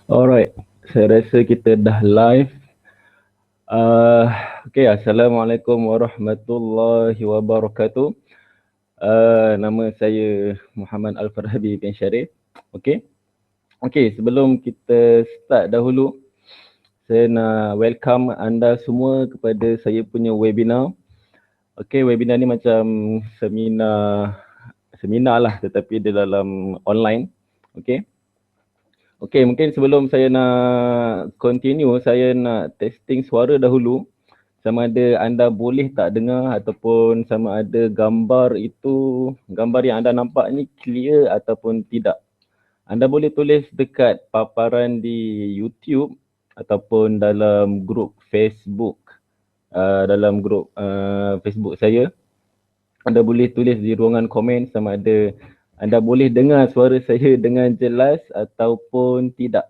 Alright, saya rasa kita dah live. Okay, Assalamualaikum warahmatullahi wabarakatuh. Nama saya Muhammad Al-Farhabi bin Syarif. Okay, sebelum kita start dahulu, saya nak welcome anda semua kepada saya punya webinar. Okay, webinar ni macam seminar lah, tetapi di dalam online. Okay, mungkin sebelum saya nak continue, saya nak testing suara dahulu. Sama ada anda boleh tak dengar ataupun sama ada gambar yang anda nampak ni clear ataupun tidak. Anda boleh tulis dekat paparan di YouTube ataupun dalam grup Facebook. Dalam grup Facebook saya. Anda boleh tulis di ruangan komen sama ada anda boleh dengar suara saya dengan jelas ataupun tidak.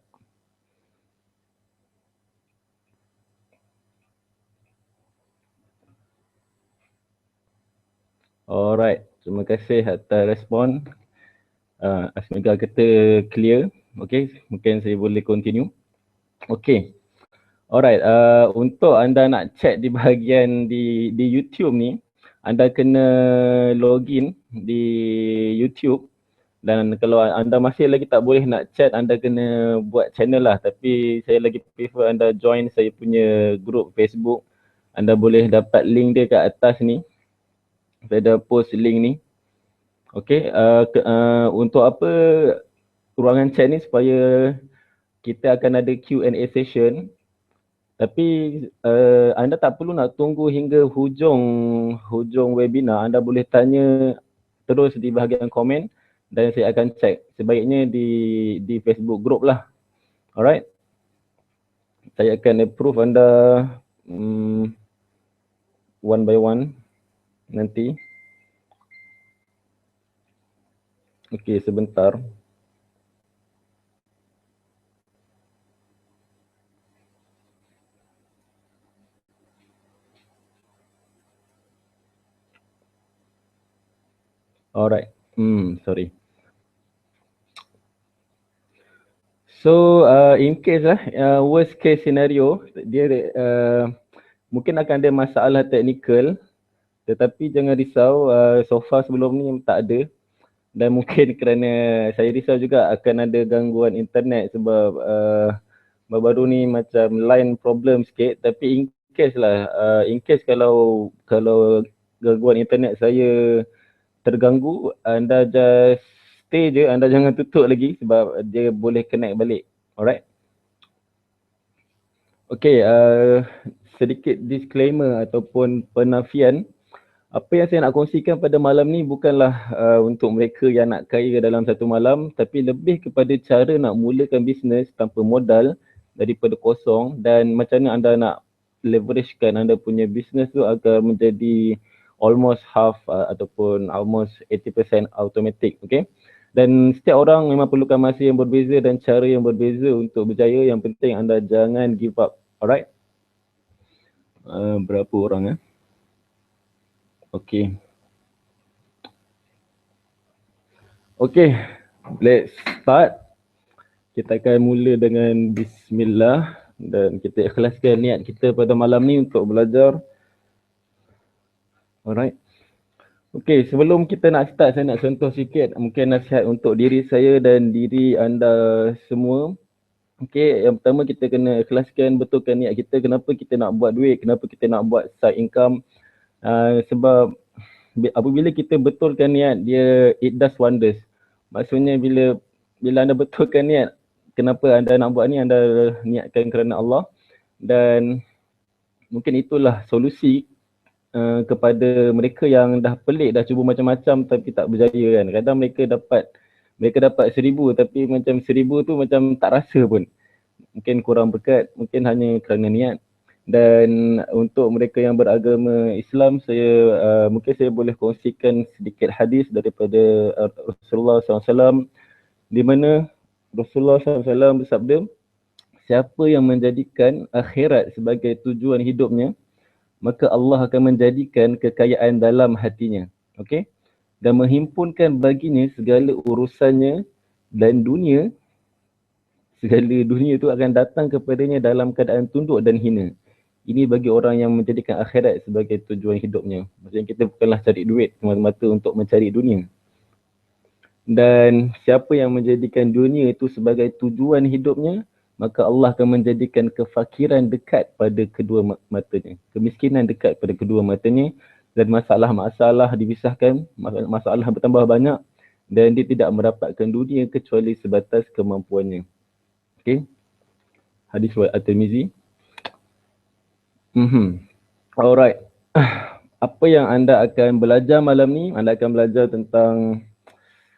Alright, terima kasih atas respon. Semoga kita clear. Okay, mungkin saya boleh continue. Okay. Alright, untuk anda nak chat di bahagian di YouTube ni, anda kena login di YouTube. Dan kalau anda masih lagi tak boleh nak chat, anda kena buat channel lah. Tapi saya lagi prefer anda join saya punya group Facebook. Anda boleh dapat link dia kat atas ni. Saya dah post link ni. Okay, untuk apa ruangan chat ni supaya kita akan ada Q&A session. Tapi anda tak perlu nak tunggu hingga hujung webinar. Anda boleh tanya terus di bahagian komen dan saya akan check. Sebaiknya di Facebook group lah. Alright. Saya akan approve anda one by one nanti. Okay, sebentar. Alright. Sorry. So in case worst case scenario, dia mungkin akan ada masalah teknikal, tetapi jangan risau, so far sebelum ni tak ada. Dan mungkin kerana saya risau juga akan ada gangguan internet sebab baru-baru ni macam line problem sikit. Tapi in case kalau gangguan internet saya terganggu, anda just stay je, anda jangan tutup lagi sebab dia boleh connect balik. Alright. Okay, sedikit disclaimer ataupun penafian. Apa yang saya nak kongsikan pada malam ni bukanlah untuk mereka yang nak kaya dalam satu malam, tapi lebih kepada cara nak mulakan bisnes tanpa modal daripada kosong dan macam mana anda nak leveragekan anda punya bisnes tu agar menjadi almost half ataupun almost 80% automatic. Okay. Dan setiap orang memang perlukan masa yang berbeza dan cara yang berbeza untuk berjaya. Yang penting anda jangan give up. Alright. Berapa orang Okay. Okay, let's start. Kita akan mula dengan bismillah dan kita ikhlaskan niat kita pada malam ni untuk belajar. Alright. Okay, sebelum kita nak start, saya nak sentuh sikit mungkin nasihat untuk diri saya dan diri anda semua. Okay, yang pertama kita kena ikhlaskan, betulkan niat kita kenapa kita nak buat duit, kenapa kita nak buat side income. Sebab apabila kita betulkan niat, it does wonders. Maksudnya bila anda betulkan niat, kenapa anda nak buat ni, anda niatkan kerana Allah dan mungkin itulah solusi kepada mereka yang dah pelik, dah cuba macam-macam tapi tak berjaya kan. Kadang mereka dapat 1000 tapi macam 1000 tu macam tak rasa pun. Mungkin kurang berkat, mungkin hanya kerana niat. Dan untuk mereka yang beragama Islam, mungkin saya boleh kongsikan sedikit hadis daripada Rasulullah SAW di mana Rasulullah SAW bersabda, siapa yang menjadikan akhirat sebagai tujuan hidupnya, maka Allah akan menjadikan kekayaan dalam hatinya. Okay? Dan menghimpunkan baginya segala urusannya dan dunia segala dunia itu akan datang kepadanya dalam keadaan tunduk dan hina. Ini bagi orang yang menjadikan akhirat sebagai tujuan hidupnya. Maksudnya kita bukanlah cari duit semata-mata untuk mencari dunia. Dan siapa yang menjadikan dunia itu sebagai tujuan hidupnya, maka Allah akan menjadikan kefakiran dekat pada kedua matanya. Kemiskinan dekat pada kedua matanya dan masalah-masalah dipisahkan, masalah bertambah banyak dan dia tidak mendapatkan dunia kecuali sebatas kemampuannya. Okay. Hadis riwayat At-Tirmizi. Alright. Apa yang anda akan belajar malam ni? Anda akan belajar tentang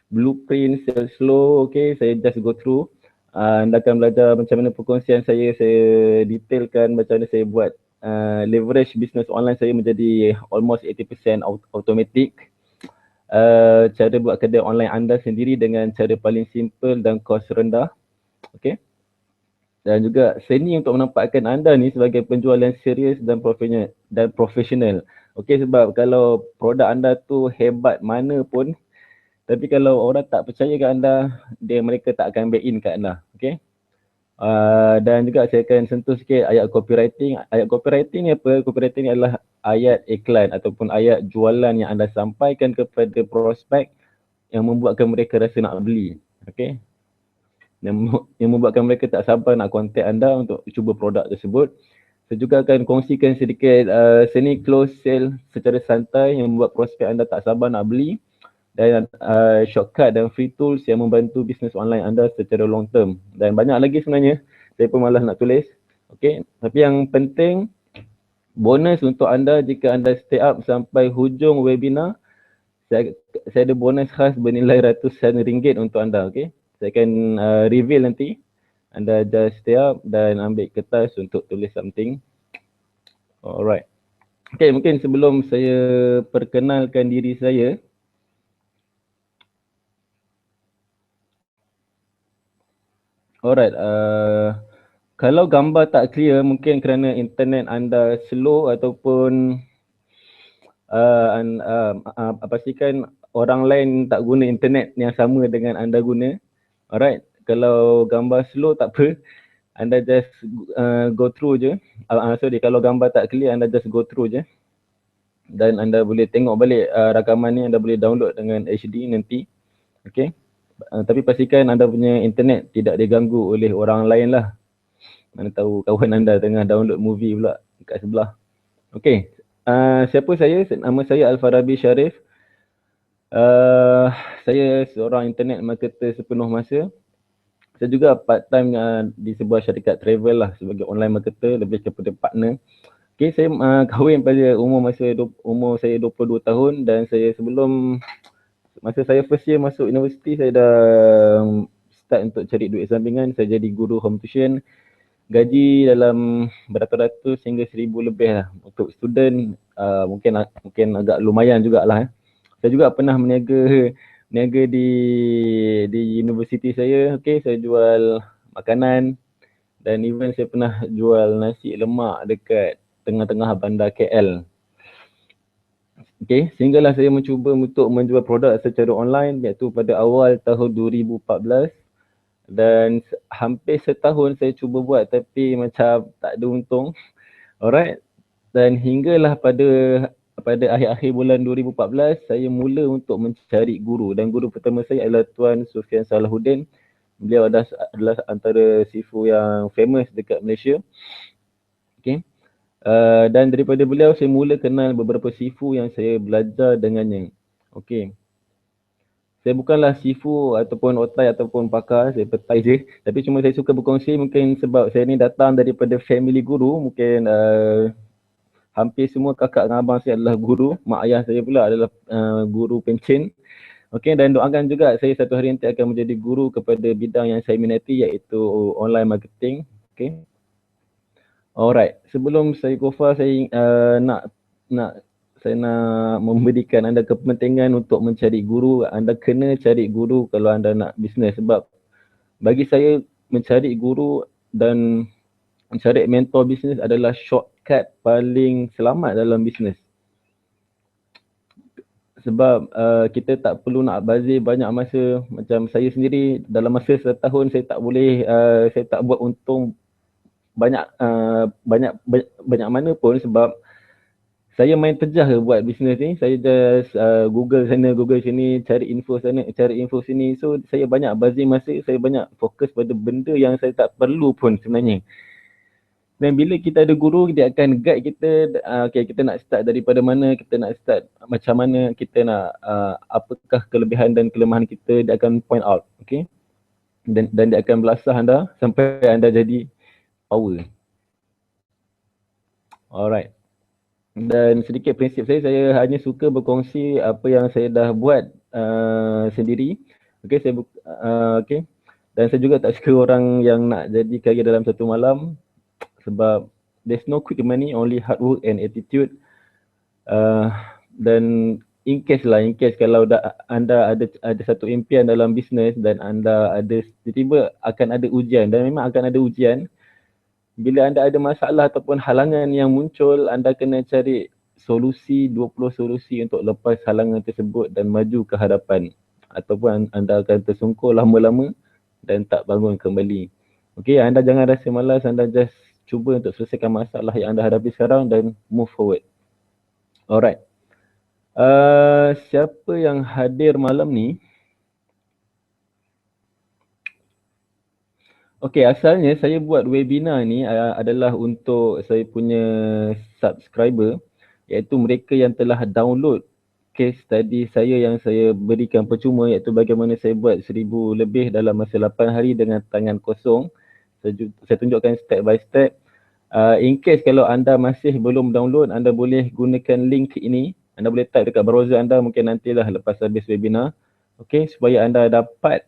blueprint sales flow. Okay, saya just go through. Anda akan belajar macam mana perkongsian saya detailkan macam mana saya buat leverage business online saya menjadi almost 80% automatic. Cara buat kedai online anda sendiri dengan cara paling simple dan kos rendah. Okay. Dan juga seni untuk menampakkan anda ni sebagai penjual yang serius dan profesional. Okay, sebab kalau produk anda tu hebat mana pun, tapi kalau orang tak percaya kat anda, mereka tak akan back in kat anda. Okay. Dan juga saya akan sentuh sikit ayat copywriting. Ayat copywriting ni apa? Copywriting ni adalah ayat iklan ataupun ayat jualan yang anda sampaikan kepada prospek yang membuatkan mereka rasa nak beli. Okay. Yang membuatkan mereka tak sabar nak kontak anda untuk cuba produk tersebut. Saya juga akan kongsikan sedikit seni close sale secara santai yang membuat prospek anda tak sabar nak beli, dan shortcut dan free tools yang membantu bisnes online anda secara long term. Dan banyak lagi sebenarnya, saya pun malas nak tulis. Okay. Tapi yang penting, bonus untuk anda jika anda stay up sampai hujung webinar, saya ada bonus khas bernilai ratusan ringgit untuk anda. Okay. Saya akan reveal nanti. Anda just stay up dan ambil kertas untuk tulis something. Alright. Okay, mungkin sebelum saya perkenalkan diri saya, alright, kalau gambar tak clear mungkin kerana internet anda slow ataupun pastikan orang lain tak guna internet yang sama dengan anda guna. Alright, kalau gambar slow tak apa, anda just go through je. Kalau gambar tak clear, anda just go through je. Dan anda boleh tengok balik rakaman ni, anda boleh download dengan HD nanti. Okay. Tapi pastikan anda punya internet tidak diganggu oleh orang lain lah. Mana tahu kawan anda tengah download movie pula kat sebelah. Okay. Siapa saya? Nama saya Al-Farabi Sharif. Saya seorang internet marketer sepenuh masa. Saya juga part time di sebuah syarikat travel lah sebagai online marketer, lebih kepada partner. Okay, saya kahwin pada umur saya 22 tahun dan saya masa saya first year masuk universiti, saya dah start untuk cari duit sampingan. Saya jadi guru home tuition. Gaji dalam beratus-ratus hingga 1,000 lebih lah. Untuk student mungkin agak lumayan jugalah. Saya juga pernah meniaga di universiti saya. Okay, saya jual makanan dan even saya pernah jual nasi lemak dekat tengah-tengah bandar KL. Okay, sehinggalah saya mencuba untuk menjual produk secara online iaitu pada awal tahun 2014. Dan hampir setahun saya cuba buat tapi macam tak ada untung. Alright. Dan hinggalah pada akhir-akhir bulan 2014 saya mula untuk mencari guru, dan guru pertama saya adalah Tuan Sufian Salahuddin. Beliau adalah antara sifu yang famous dekat Malaysia. Okay. Dan daripada beliau saya mula kenal beberapa sifu yang saya belajar dengannya. Okay. Saya bukanlah sifu ataupun otai ataupun pakar, saya petai je. Tapi cuma saya suka berkongsi mungkin sebab saya ni datang daripada family guru. Mungkin hampir semua kakak dan abang saya adalah guru. Mak ayah saya pula adalah guru pencen. Okay, dan doakan juga saya satu hari nanti akan menjadi guru kepada bidang yang saya minati iaitu online marketing. Okay. Alright, sebelum saya go far, saya nak memberikan anda kepentingan untuk mencari guru. Anda kena cari guru kalau anda nak bisnes, sebab bagi saya mencari guru dan mencari mentor bisnes adalah shortcut paling selamat dalam bisnes. sebab kita tak perlu nak bazir banyak masa. Macam saya sendiri dalam masa setahun saya tak boleh saya tak buat untung banyak banyak mana pun, sebab saya main terjah ke buat bisnes ni. Saya just Google sana, Google sini, cari info sana, cari info sini. So saya banyak bazir masa, saya banyak fokus pada benda yang saya tak perlu pun sebenarnya. Dan bila kita ada guru, dia akan guide kita, okay, kita nak start daripada mana, kita nak start macam mana, kita nak apakah kelebihan dan kelemahan kita, dia akan point out, okay. Dan dia akan belasah anda sampai anda jadi power. Alright. Dan sedikit prinsip saya hanya suka berkongsi apa yang saya dah buat sendiri. Okay, okay. Dan saya juga tak suka orang yang nak jadi kaya dalam satu malam, sebab there's no quick money, only hard work and attitude. Dan in case kalau anda ada satu impian dalam bisnes dan anda ada tiba-tiba akan ada ujian, dan memang akan ada ujian. Bila anda ada masalah ataupun halangan yang muncul, anda kena cari solusi, 20 solusi untuk lepas halangan tersebut dan maju ke hadapan. Ataupun anda akan tersungkur lama-lama dan tak bangun kembali. Okay, anda jangan rasa malas, anda just cuba untuk selesaikan masalah yang anda hadapi sekarang dan move forward. Alright. Siapa yang hadir malam ni? Okay, asalnya saya buat webinar ni adalah untuk saya punya subscriber, iaitu mereka yang telah download case study saya yang saya berikan percuma, iaitu bagaimana saya buat 1000 lebih dalam masa 8 hari dengan tangan kosong. Saya tunjukkan step by step. In case kalau anda masih belum download, anda boleh gunakan link ini. Anda boleh type dekat browser anda mungkin nantilah lepas habis webinar. Okay, supaya anda dapat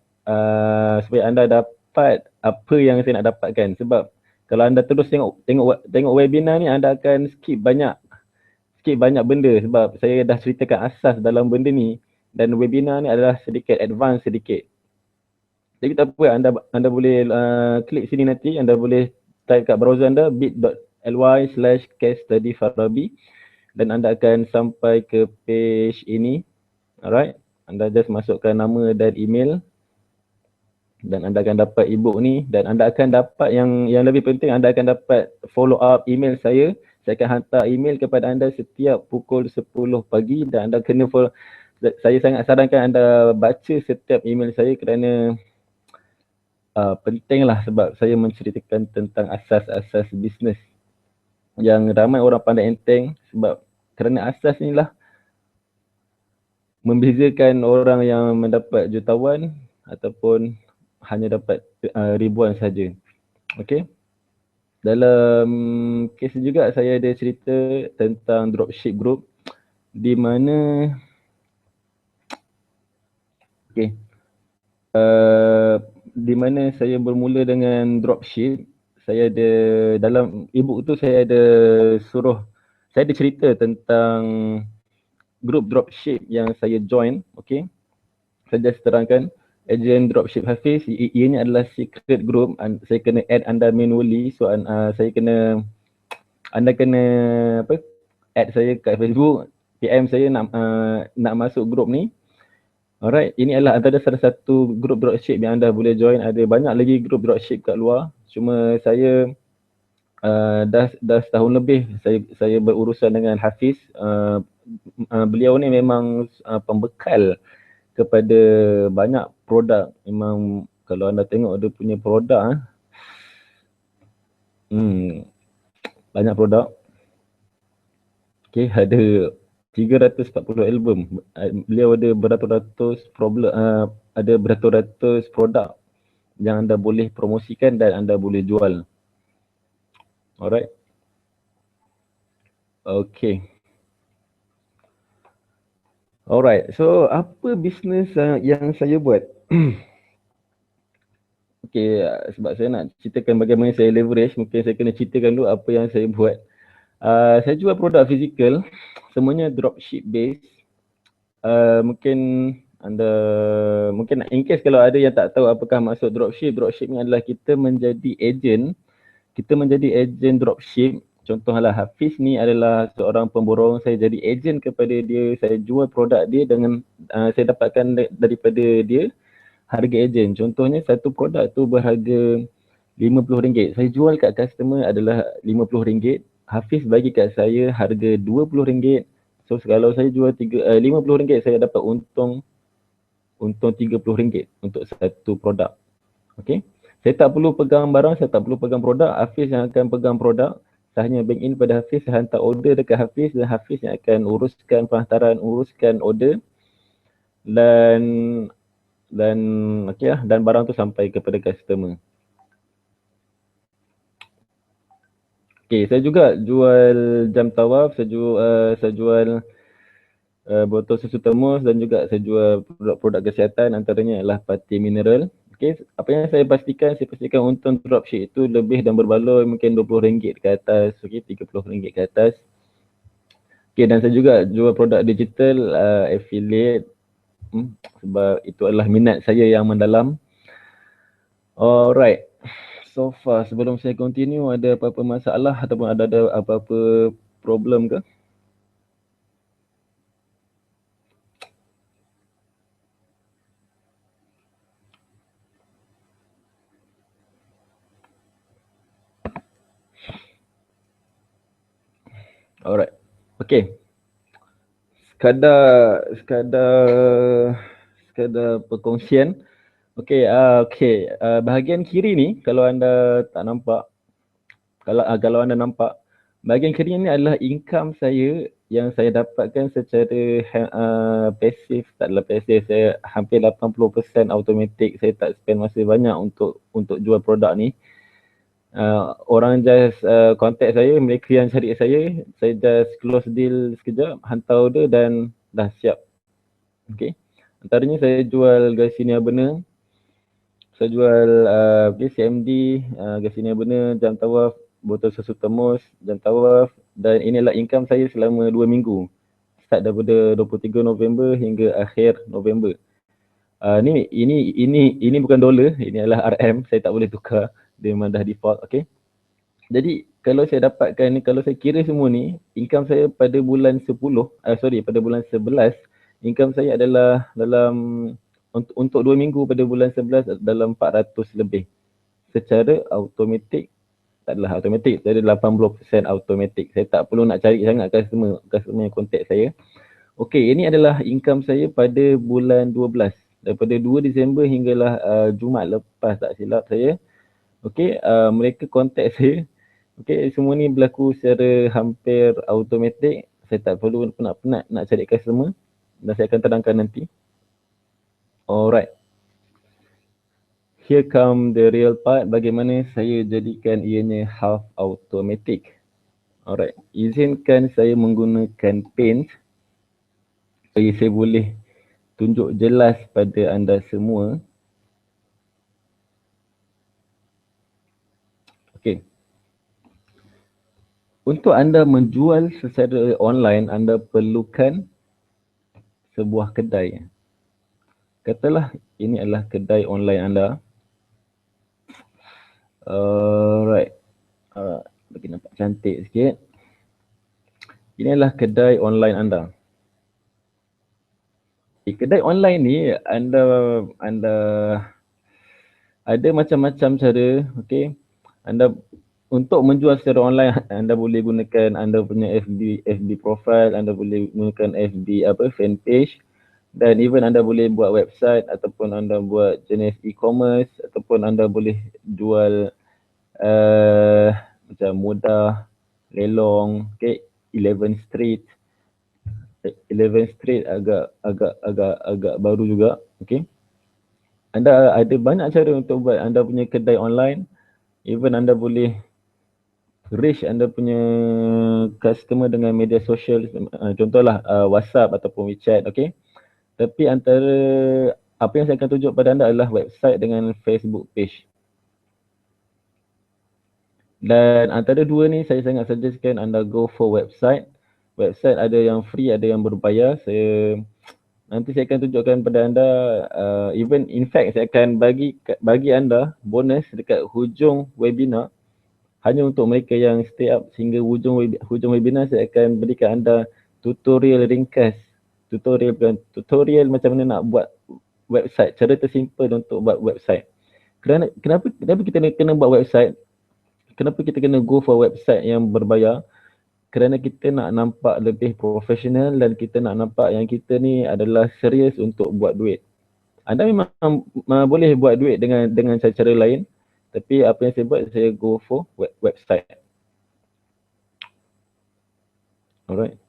apa yang saya nak dapatkan. Sebab kalau anda terus tengok webinar ni, anda akan skip banyak benda, sebab saya dah ceritakan asas dalam benda ni, dan webinar ni adalah sedikit advance sedikit. Jadi tak apa, anda boleh klik sini nanti, anda boleh type kat browser anda bit.ly/casestudyfarabi dan anda akan sampai ke page ini. Alright, anda just masukkan nama dan email dan anda akan dapat ebook ni, dan anda akan dapat yang lebih penting, anda akan dapat follow up email saya. Saya akan hantar email kepada anda setiap pukul 10 pagi dan anda kena follow. Saya sangat sarankan anda baca setiap email saya kerana pentinglah, sebab saya menceritakan tentang asas-asas bisnes yang ramai orang pandai enteng, sebab kerana asas inilah membezakan orang yang mendapat jutawan ataupun hanya dapat ribuan saja. Okay. Dalam kes juga saya ada cerita tentang dropship group, di mana di mana saya bermula dengan dropship. Saya ada dalam ebook tu, saya ada cerita tentang group dropship yang saya join. Okay, saya just terangkan. Agent Dropship Hafiz, ianya adalah secret group. Saya kena add anda manually. So anda kena add saya kat Facebook, PM saya nak masuk group ni. Alright, ini adalah antara salah satu group dropship yang anda boleh join. Ada banyak lagi group dropship kat luar. Cuma saya dah setahun lebih saya berurusan dengan Hafiz. Beliau ni memang pembekal kepada banyak produk. Memang kalau anda tengok dia punya produk, banyak produk. Okay, ada 340 album. Beliau ada beratus-ratus produk yang anda boleh promosikan dan anda boleh jual. Alright. Okay. Alright, so apa bisnes yang saya buat? Okay, sebab saya nak ceritakan bagaimana saya leverage, mungkin saya kena ceritakan dulu apa yang saya buat. Saya jual produk fizikal, semuanya dropship based. Mungkin in case kalau ada yang tak tahu apakah maksud dropship. Dropship ni adalah kita menjadi agent dropship. contohlah Hafiz ni adalah seorang pemborong, saya jadi ejen kepada dia, saya jual produk dia dengan saya dapatkan daripada dia harga ejen. Contohnya satu produk tu berharga RM50, saya jual kat customer adalah RM50, Hafiz bagi kat saya harga RM20. So kalau saya jual RM50, saya dapat untung RM30 untuk satu produk. Okay. Saya tak perlu pegang barang, saya tak perlu pegang produk, Hafiz yang akan pegang produk. Saya hanya bank in pada Hafiz, saya hantar order dekat Hafiz dan Hafiz yang akan uruskan penghantaran, uruskan order dan okey lah, dan barang tu sampai kepada customer. Okey, saya juga jual jam tawaf, saya jual botol susu termos dan juga saya jual produk-produk kesihatan, antaranya adalah pati mineral. Okey, apa yang saya pastikan untung dropship itu lebih dan berbaloi mungkin RM20 ke atas, okey, RM30 ke atas. Okey, dan saya juga jual produk digital, affiliate, sebab itu adalah minat saya yang mendalam. Alright. So far sebelum saya continue, ada apa-apa masalah ataupun ada apa-apa problem ke? Alright. Okay. Sekadar perkongsian. Okay, bahagian kiri ni kalau anda tak nampak, kalau anda nampak, bahagian kiri ni adalah income saya yang saya dapatkan secara pasif, taklah pasif, saya hampir 80% automatic, saya tak spend masa banyak untuk jual produk ni. Orang just contact saya, mereka yang cari saya just close deal sekejap, hantar order dan dah siap. Okay. Antaranya saya jual Garcinia Burner, saya jual CMD, Garcinia Burner, jam tawaf, botol susu termos, jam tawaf, dan inilah income saya selama 2 minggu. Start daripada 23 November hingga akhir November. Ini bukan dolar, ini adalah RM, saya tak boleh tukar, dia memang dah default, okay. Jadi kalau saya dapatkan ni, kalau saya kira semua ni, income saya pada bulan 10, pada bulan 11, income saya adalah dalam untuk 2 minggu pada bulan 11 dalam 400 lebih. Secara automatik, taklah automatik, saya ada 80% automatik. Saya tak perlu nak cari sangat customer yang contact saya. Okey, ini adalah income saya pada bulan 12. Daripada 2 Disember hinggalah Jumaat lepas tak silap saya. Okey, mereka contact saya. Okey, semua ni berlaku secara hampir automatik. Saya tak perlu penat-penat nak cari customer dan saya akan terangkan nanti. Alright. Here come the real part, bagaimana saya jadikan ianya half automatic. Alright, izinkan saya menggunakan Paint supaya saya boleh tunjuk jelas pada anda semua. Okay. Untuk anda menjual secara online, anda perlukan sebuah kedai. Katalah ini adalah kedai online anda. Alright. Bagi nampak cantik sikit. Ini adalah kedai online anda. Kedai online ni anda ada macam-macam cara, okey. Anda untuk menjual secara online, anda boleh gunakan anda punya FB profile, anda boleh gunakan FB fan page, dan even anda boleh buat website ataupun anda buat jenis e-commerce ataupun anda boleh jual macam mudah, lelong, okay, 11 Street agak baru juga, okay. Anda ada banyak cara untuk buat anda punya kedai online. Even anda boleh reach anda punya customer dengan media sosial, contohlah WhatsApp ataupun WeChat, okay. Tapi antara apa yang saya akan tunjuk pada anda adalah website dengan Facebook page. Dan antara dua ni saya sangat suggestkan anda go for website. Website ada yang free, ada yang berbayar. Nanti saya akan tunjukkan pada anda, even in fact saya akan bagi anda bonus dekat hujung webinar. Hanya untuk mereka yang stay up sehingga hujung webinar, saya akan berikan anda tutorial ringkas. Tutorial macam mana nak buat website, cara tersimple untuk buat website. Kenapa kita kena buat website? Kenapa kita kena go for website yang berbayar? Kerana kita nak nampak lebih profesional dan kita nak nampak yang kita ni adalah serius untuk buat duit. Anda memang boleh buat duit dengan cara-cara lain, tapi apa yang saya buat, saya go for website. Alright.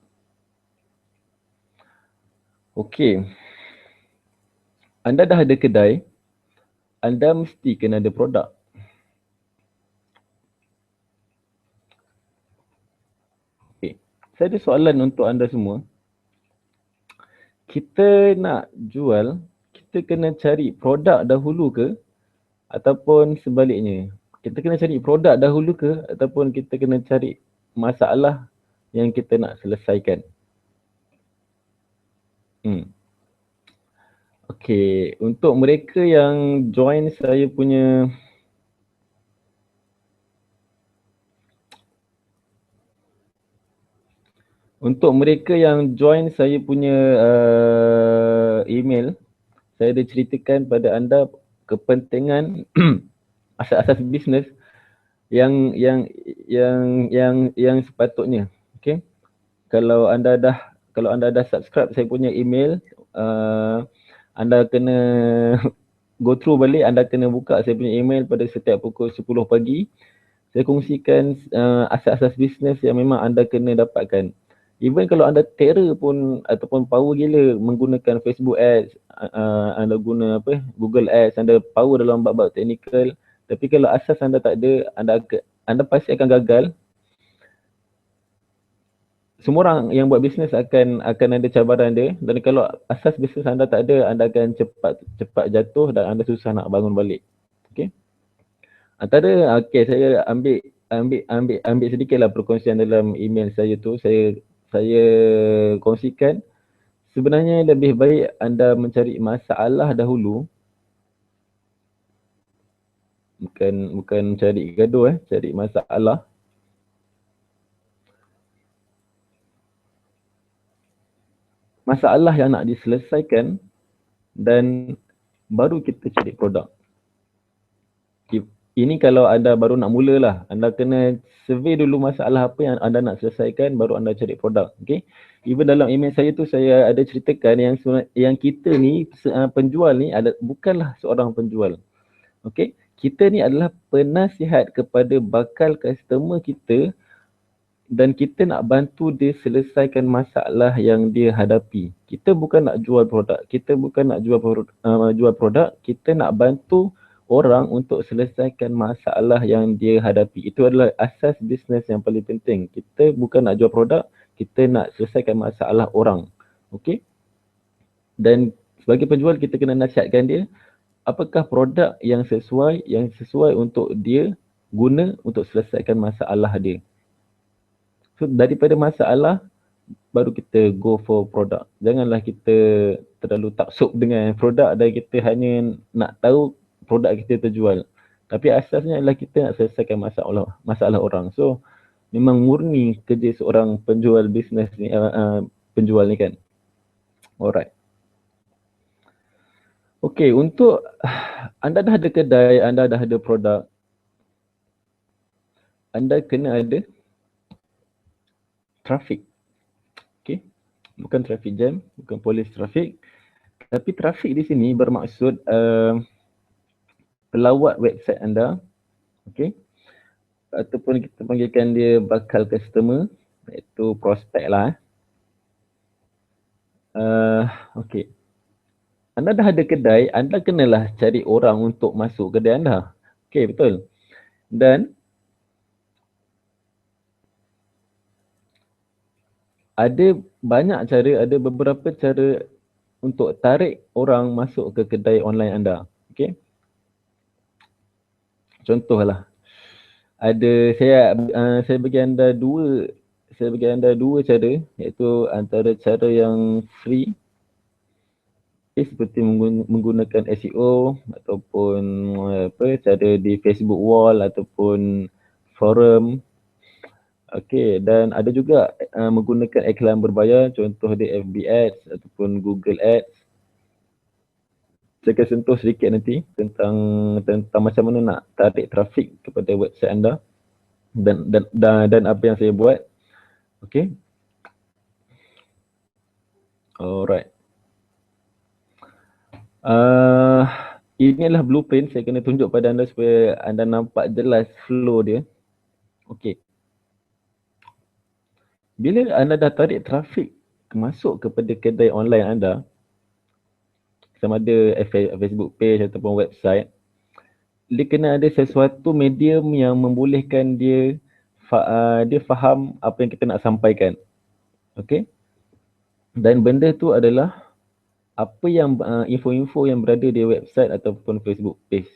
Okay. Anda dah ada kedai, anda mesti kena ada produk. Okay. Saya ada soalan untuk anda semua. Kita nak jual, kita kena cari produk dahulu ke ataupun sebaliknya? Kita kena cari produk dahulu ke ataupun kita kena cari masalah yang kita nak selesaikan? Okay, untuk mereka yang join saya punya email, saya ada ceritakan pada anda kepentingan asas-asas bisnes yang sepatutnya. Okay. Kalau anda dah subscribe saya punya email, anda kena go through balik, anda kena buka saya punya email pada setiap pukul 10 pagi. Saya kongsikan asas-asas bisnes yang memang anda kena dapatkan. Even kalau anda terror pun ataupun power gila menggunakan Facebook Ads, anda guna Google Ads, anda power dalam bab-bab teknikal, tapi kalau asas anda tak ada, anda pasti akan gagal. Semua orang yang buat bisnes akan ada cabaran dia, dan kalau asas bisnes anda tak ada, anda akan cepat jatuh dan anda susah nak bangun balik. Okey. Saya ambil sedikitlah perkongsian dalam email saya tu. Saya kongsikan, sebenarnya lebih baik anda mencari masalah dahulu, bukan cari gaduh, cari masalah. Masalah yang nak diselesaikan, dan baru kita cari produk. Ini kalau anda baru nak mula lah, anda kena survey dulu masalah apa yang anda nak selesaikan, baru anda cari produk. Okay. Even dalam email saya tu, saya ada ceritakan yang kita ni, penjual ni bukanlah seorang penjual. Okay. Kita ni adalah penasihat kepada bakal customer kita, dan kita nak bantu dia selesaikan masalah yang dia hadapi. Kita bukan nak jual produk, jual produk, kita nak bantu orang untuk selesaikan masalah yang dia hadapi. Itu adalah asas bisnes yang paling penting. Kita bukan nak jual produk, kita nak selesaikan masalah orang. Okey? Dan sebagai penjual, kita kena nasihatkan dia apakah produk yang sesuai untuk dia guna untuk selesaikan masalah dia. So daripada masalah, baru kita go for produk. Janganlah kita terlalu taksub dengan produk dan kita hanya nak tahu produk kita terjual. Tapi asasnya adalah kita nak selesaikan masalah orang. So memang murni kerja seorang penjual bisnes ni, penjual ni kan. Alright. Okay, untuk anda dah ada kedai, anda dah ada produk, anda kena ada trafik. Okay, bukan traffic jam, bukan polis trafik, tapi trafik di sini bermaksud pelawat website anda, okay, ataupun kita panggilkan dia bakal customer, iaitu prospek lah. Okay, anda dah ada kedai, anda kenalah cari orang untuk masuk kedai anda. Okay, betul. Dan ada beberapa cara untuk tarik orang masuk ke kedai online anda. Okay. Contohlah, saya bagi anda dua cara, iaitu antara cara yang free, seperti menggunakan SEO ataupun cara di Facebook wall ataupun forum. Okey, dan ada juga menggunakan iklan berbayar, contoh di FB Ads ataupun Google Ads. Saya akan sentuh sedikit nanti tentang macam mana nak tarik trafik kepada website anda dan apa yang saya buat. Okey. Alright. Ini adalah blueprint, saya kena tunjuk pada anda supaya anda nampak jelas flow dia. Okey. Bila anda dah tarik trafik masuk kepada kedai online anda, sama ada Facebook page ataupun website, dia kena ada sesuatu medium yang membolehkan dia dia faham apa yang kita nak sampaikan. Okey. Dan benda tu adalah apa yang info-info yang berada di website ataupun Facebook page.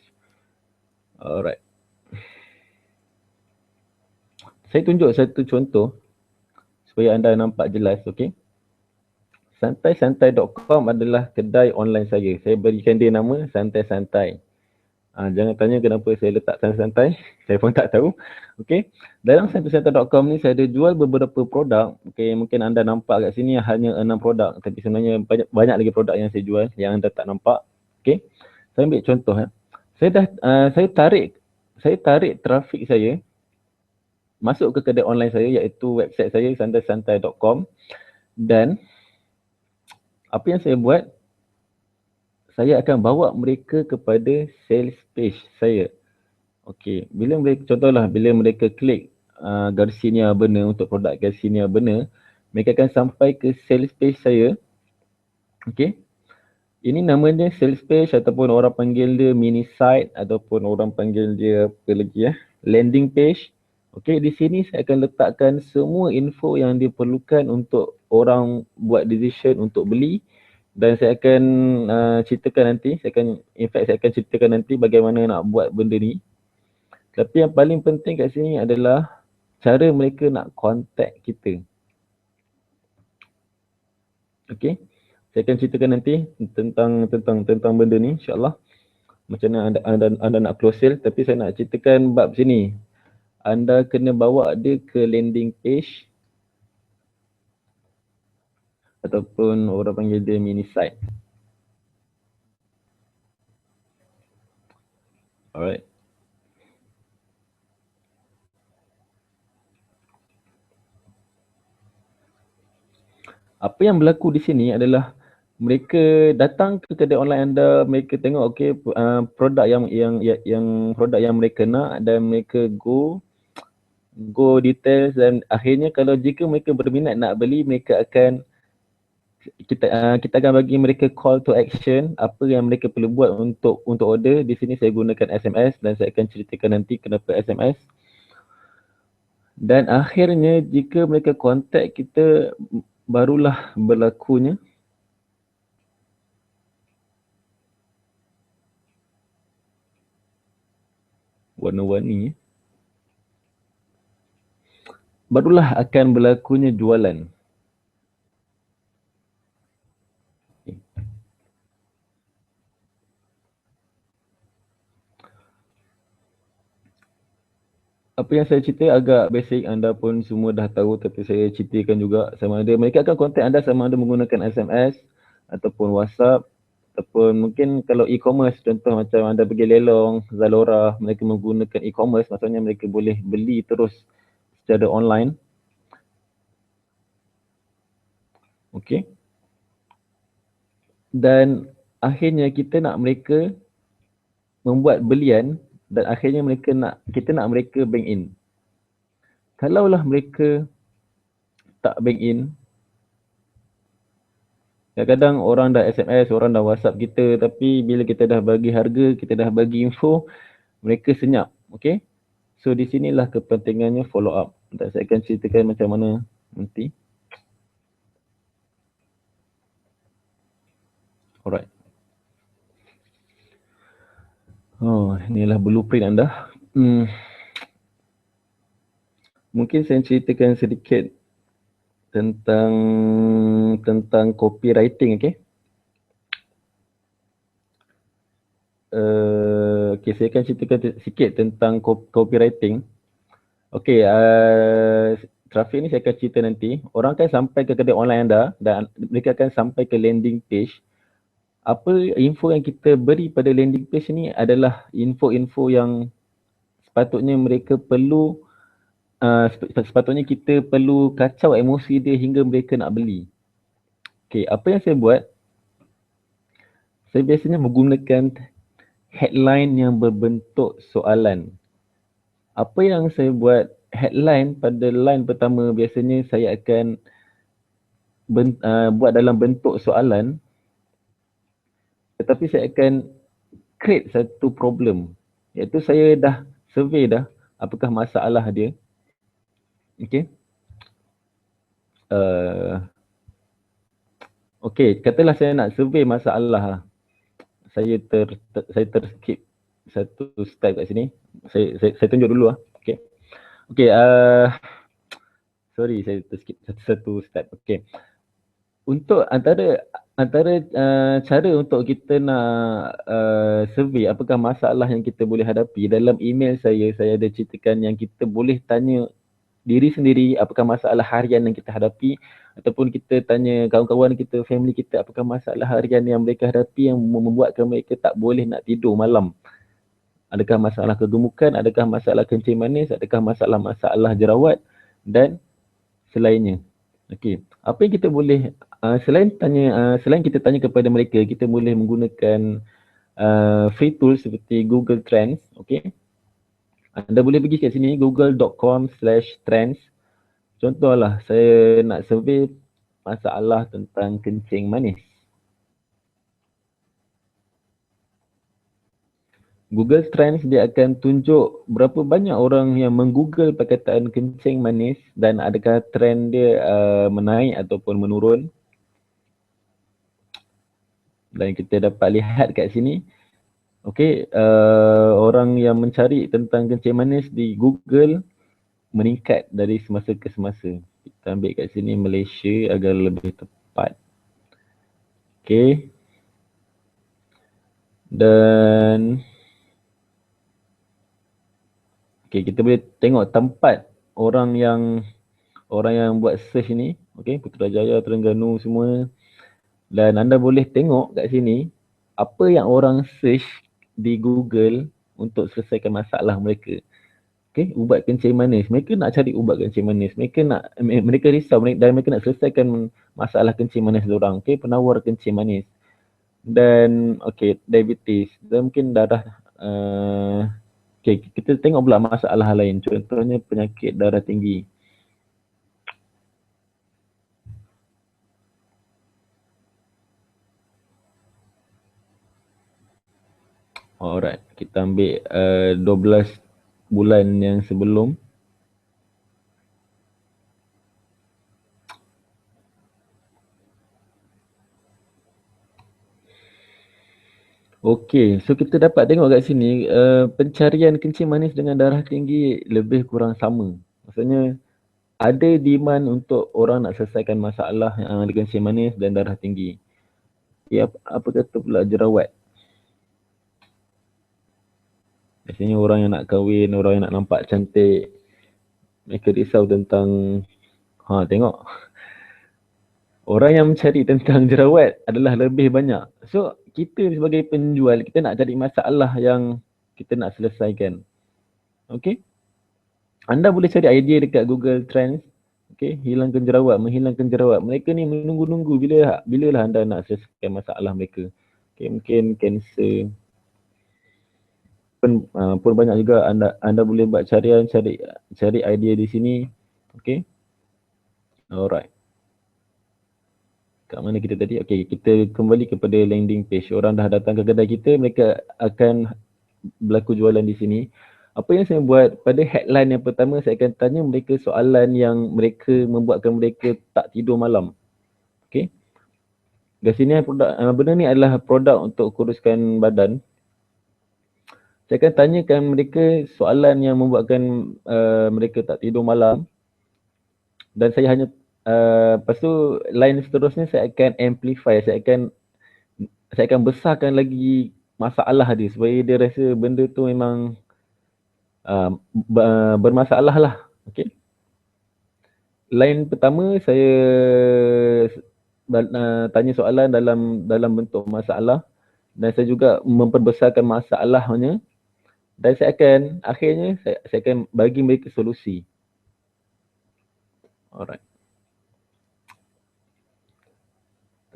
Alright. Saya tunjuk satu contoh supaya anda nampak jelas, okey. Santai-santai.com adalah kedai online saya. Saya berikan dia nama Santai-Santai. Jangan tanya kenapa saya letak santai-santai. Saya pun tak tahu. Okey. Dalam santai-santai.com ni saya ada jual beberapa produk. Okey, mungkin anda nampak kat sini hanya 6 produk, tapi sebenarnya banyak lagi produk yang saya jual yang anda tak nampak. Okey. Saya ambil contoh saya tarik trafik saya masuk ke kedai online saya iaitu website saya santai-santai.com, dan apa yang saya buat, saya akan bawa mereka kepada sales page saya. Okey, bila mereka klik Garcinia Burner untuk produk Garcinia Burner, mereka akan sampai ke sales page saya. Okey. Ini namanya sales page ataupun orang panggil dia mini site ataupun orang panggil dia apa lagi landing page. Okey, di sini saya akan letakkan semua info yang diperlukan untuk orang buat decision untuk beli, dan saya akan ceritakan nanti, saya akan ceritakan nanti bagaimana nak buat benda ni. Tapi yang paling penting kat sini adalah cara mereka nak contact kita. Okey. Saya akan ceritakan nanti tentang benda ni insya-Allah. Macam mana anda nak close sale, tapi saya nak ceritakan bab sini. Anda kena bawa dia ke landing page ataupun orang panggil dia mini site. Alright. Apa yang berlaku di sini adalah mereka datang ke kedai online anda, mereka tengok produk yang mereka nak, dan mereka go details, dan akhirnya kalau jika mereka berminat nak beli, mereka akan kita akan bagi mereka call to action, apa yang mereka perlu buat untuk order. Di sini saya gunakan SMS dan saya akan ceritakan nanti kenapa SMS. Dan akhirnya jika mereka contact kita, barulah berlakunya warna-warni, barulah akan berlakunya jualan. Apa yang saya cerita agak basic, anda pun semua dah tahu, tapi saya ceritakan juga sama ada mereka akan contact anda sama ada menggunakan SMS ataupun WhatsApp, ataupun mungkin kalau e-commerce, contoh macam anda pergi lelong, Zalora, mereka menggunakan e-commerce, maksudnya mereka boleh beli terus secara online. Okey. Dan akhirnya kita nak mereka membuat belian, dan akhirnya kita nak mereka bank in. Kalaulah mereka tak bank in, kadang-kadang orang dah SMS, orang dah WhatsApp kita, tapi bila kita dah bagi harga, kita dah bagi info, mereka senyap. Okay. So di sinilah kepentingannya follow up. Dan saya akan ceritakan macam mana nanti. Alright. Oh, inilah blueprint anda. Mungkin saya ceritakan sedikit tentang copywriting, okay? Okay, saya akan ceritakan sikit tentang copywriting. Okey, trafik ni saya akan cerita nanti. Orang akan sampai ke kedai online anda dan mereka akan sampai ke landing page. Apa info yang kita beri pada landing page ni adalah info-info yang sepatutnya mereka perlu, sepatutnya kita perlu kacau emosi dia hingga mereka nak beli. Okey, apa yang saya buat, saya biasanya menggunakan headline yang berbentuk soalan. Apa yang saya buat, headline pada line pertama biasanya saya akan buat dalam bentuk soalan, tetapi saya akan create satu problem, iaitu saya dah survey dah apakah masalah dia. Okey. Okey, katalah saya nak survey masalah lah. Saya terskip satu step kat sini. Saya tunjuk dulu lah. Okey. Okey, sorry saya terskip satu step. Okey. Untuk antara cara untuk kita nak survey apakah masalah yang kita boleh hadapi, dalam email saya ada ceritakan yang kita boleh tanya diri sendiri apakah masalah harian yang kita hadapi, ataupun kita tanya kawan-kawan kita, family kita apakah masalah harian yang mereka hadapi yang membuatkan mereka tak boleh nak tidur malam. Adakah masalah kegemukan, adakah masalah kencing manis, adakah masalah-masalah jerawat dan selainnya. Okey, apa yang kita boleh selain kita tanya kepada mereka, kita boleh menggunakan free tools seperti Google Trends. Okey, anda boleh pergi kat sini google.com/trends. Contohlah saya nak survey masalah tentang kencing manis. Google Trends dia akan tunjuk berapa banyak orang yang menggoogle perkataan kencing manis dan adakah trend dia menaik ataupun menurun. Dan kita dapat lihat kat sini, okey, orang yang mencari tentang kencing manis di Google meningkat dari semasa ke semasa. Kita ambil kat sini Malaysia agar lebih tepat. Okey. Dan okey, kita boleh tengok tempat orang yang buat search ni. Okey, Putrajaya, Terengganu semua. Dan anda boleh tengok kat sini apa yang orang search di Google untuk selesaikan masalah mereka. Okey, ubat kencing manis. Mereka nak cari ubat kencing manis. Mereka risau dan mereka nak selesaikan masalah kencing manis diorang. Okey, penawar kencing manis. Dan okey, diabetes. Dan mungkin darah okey, kita tengok pula masalah lain. Contohnya penyakit darah tinggi. Alright, kita ambil 12 bulan yang sebelum. Okey, so kita dapat tengok kat sini pencarian kencing manis dengan darah tinggi lebih kurang sama. Maksudnya ada demand untuk orang nak selesaikan masalah yang ada kencing manis dan darah tinggi. Ya, apa kata pula jerawat? Biasanya orang yang nak kahwin, orang yang nak nampak cantik, mereka risau tentang, tengok. Orang yang mencari tentang jerawat adalah lebih banyak. So, kita sebagai penjual, kita nak cari masalah yang kita nak selesaikan. Okay? Anda boleh cari idea dekat Google Trends. Okay, menghilangkan jerawat. Mereka ni menunggu-nunggu bilalah anda nak selesaikan masalah mereka. Okay, mungkin kanser. Pun banyak juga anda boleh buat carian, cari idea di sini. Okay. Alright. Kat mana kita tadi? Okay, kita kembali kepada landing page. Orang dah datang ke kedai kita, mereka akan berlaku jualan di sini. Apa yang saya buat pada headline yang pertama, saya akan tanya mereka soalan yang membuatkan mereka tak tidur malam. Okay. Di sini benda ni adalah produk untuk kuruskan badan. Saya akan tanyakan mereka soalan yang membuatkan mereka tak tidur malam. Dan saya hanya lepas tu line seterusnya saya akan amplify, saya akan besarkan lagi masalah dia supaya dia rasa benda tu memang bermasalah lah. Okay. Line pertama saya tanya soalan dalam bentuk masalah dan saya juga memperbesarkan masalahnya dan saya akan akhirnya saya akan bagi mereka solusi. Alright.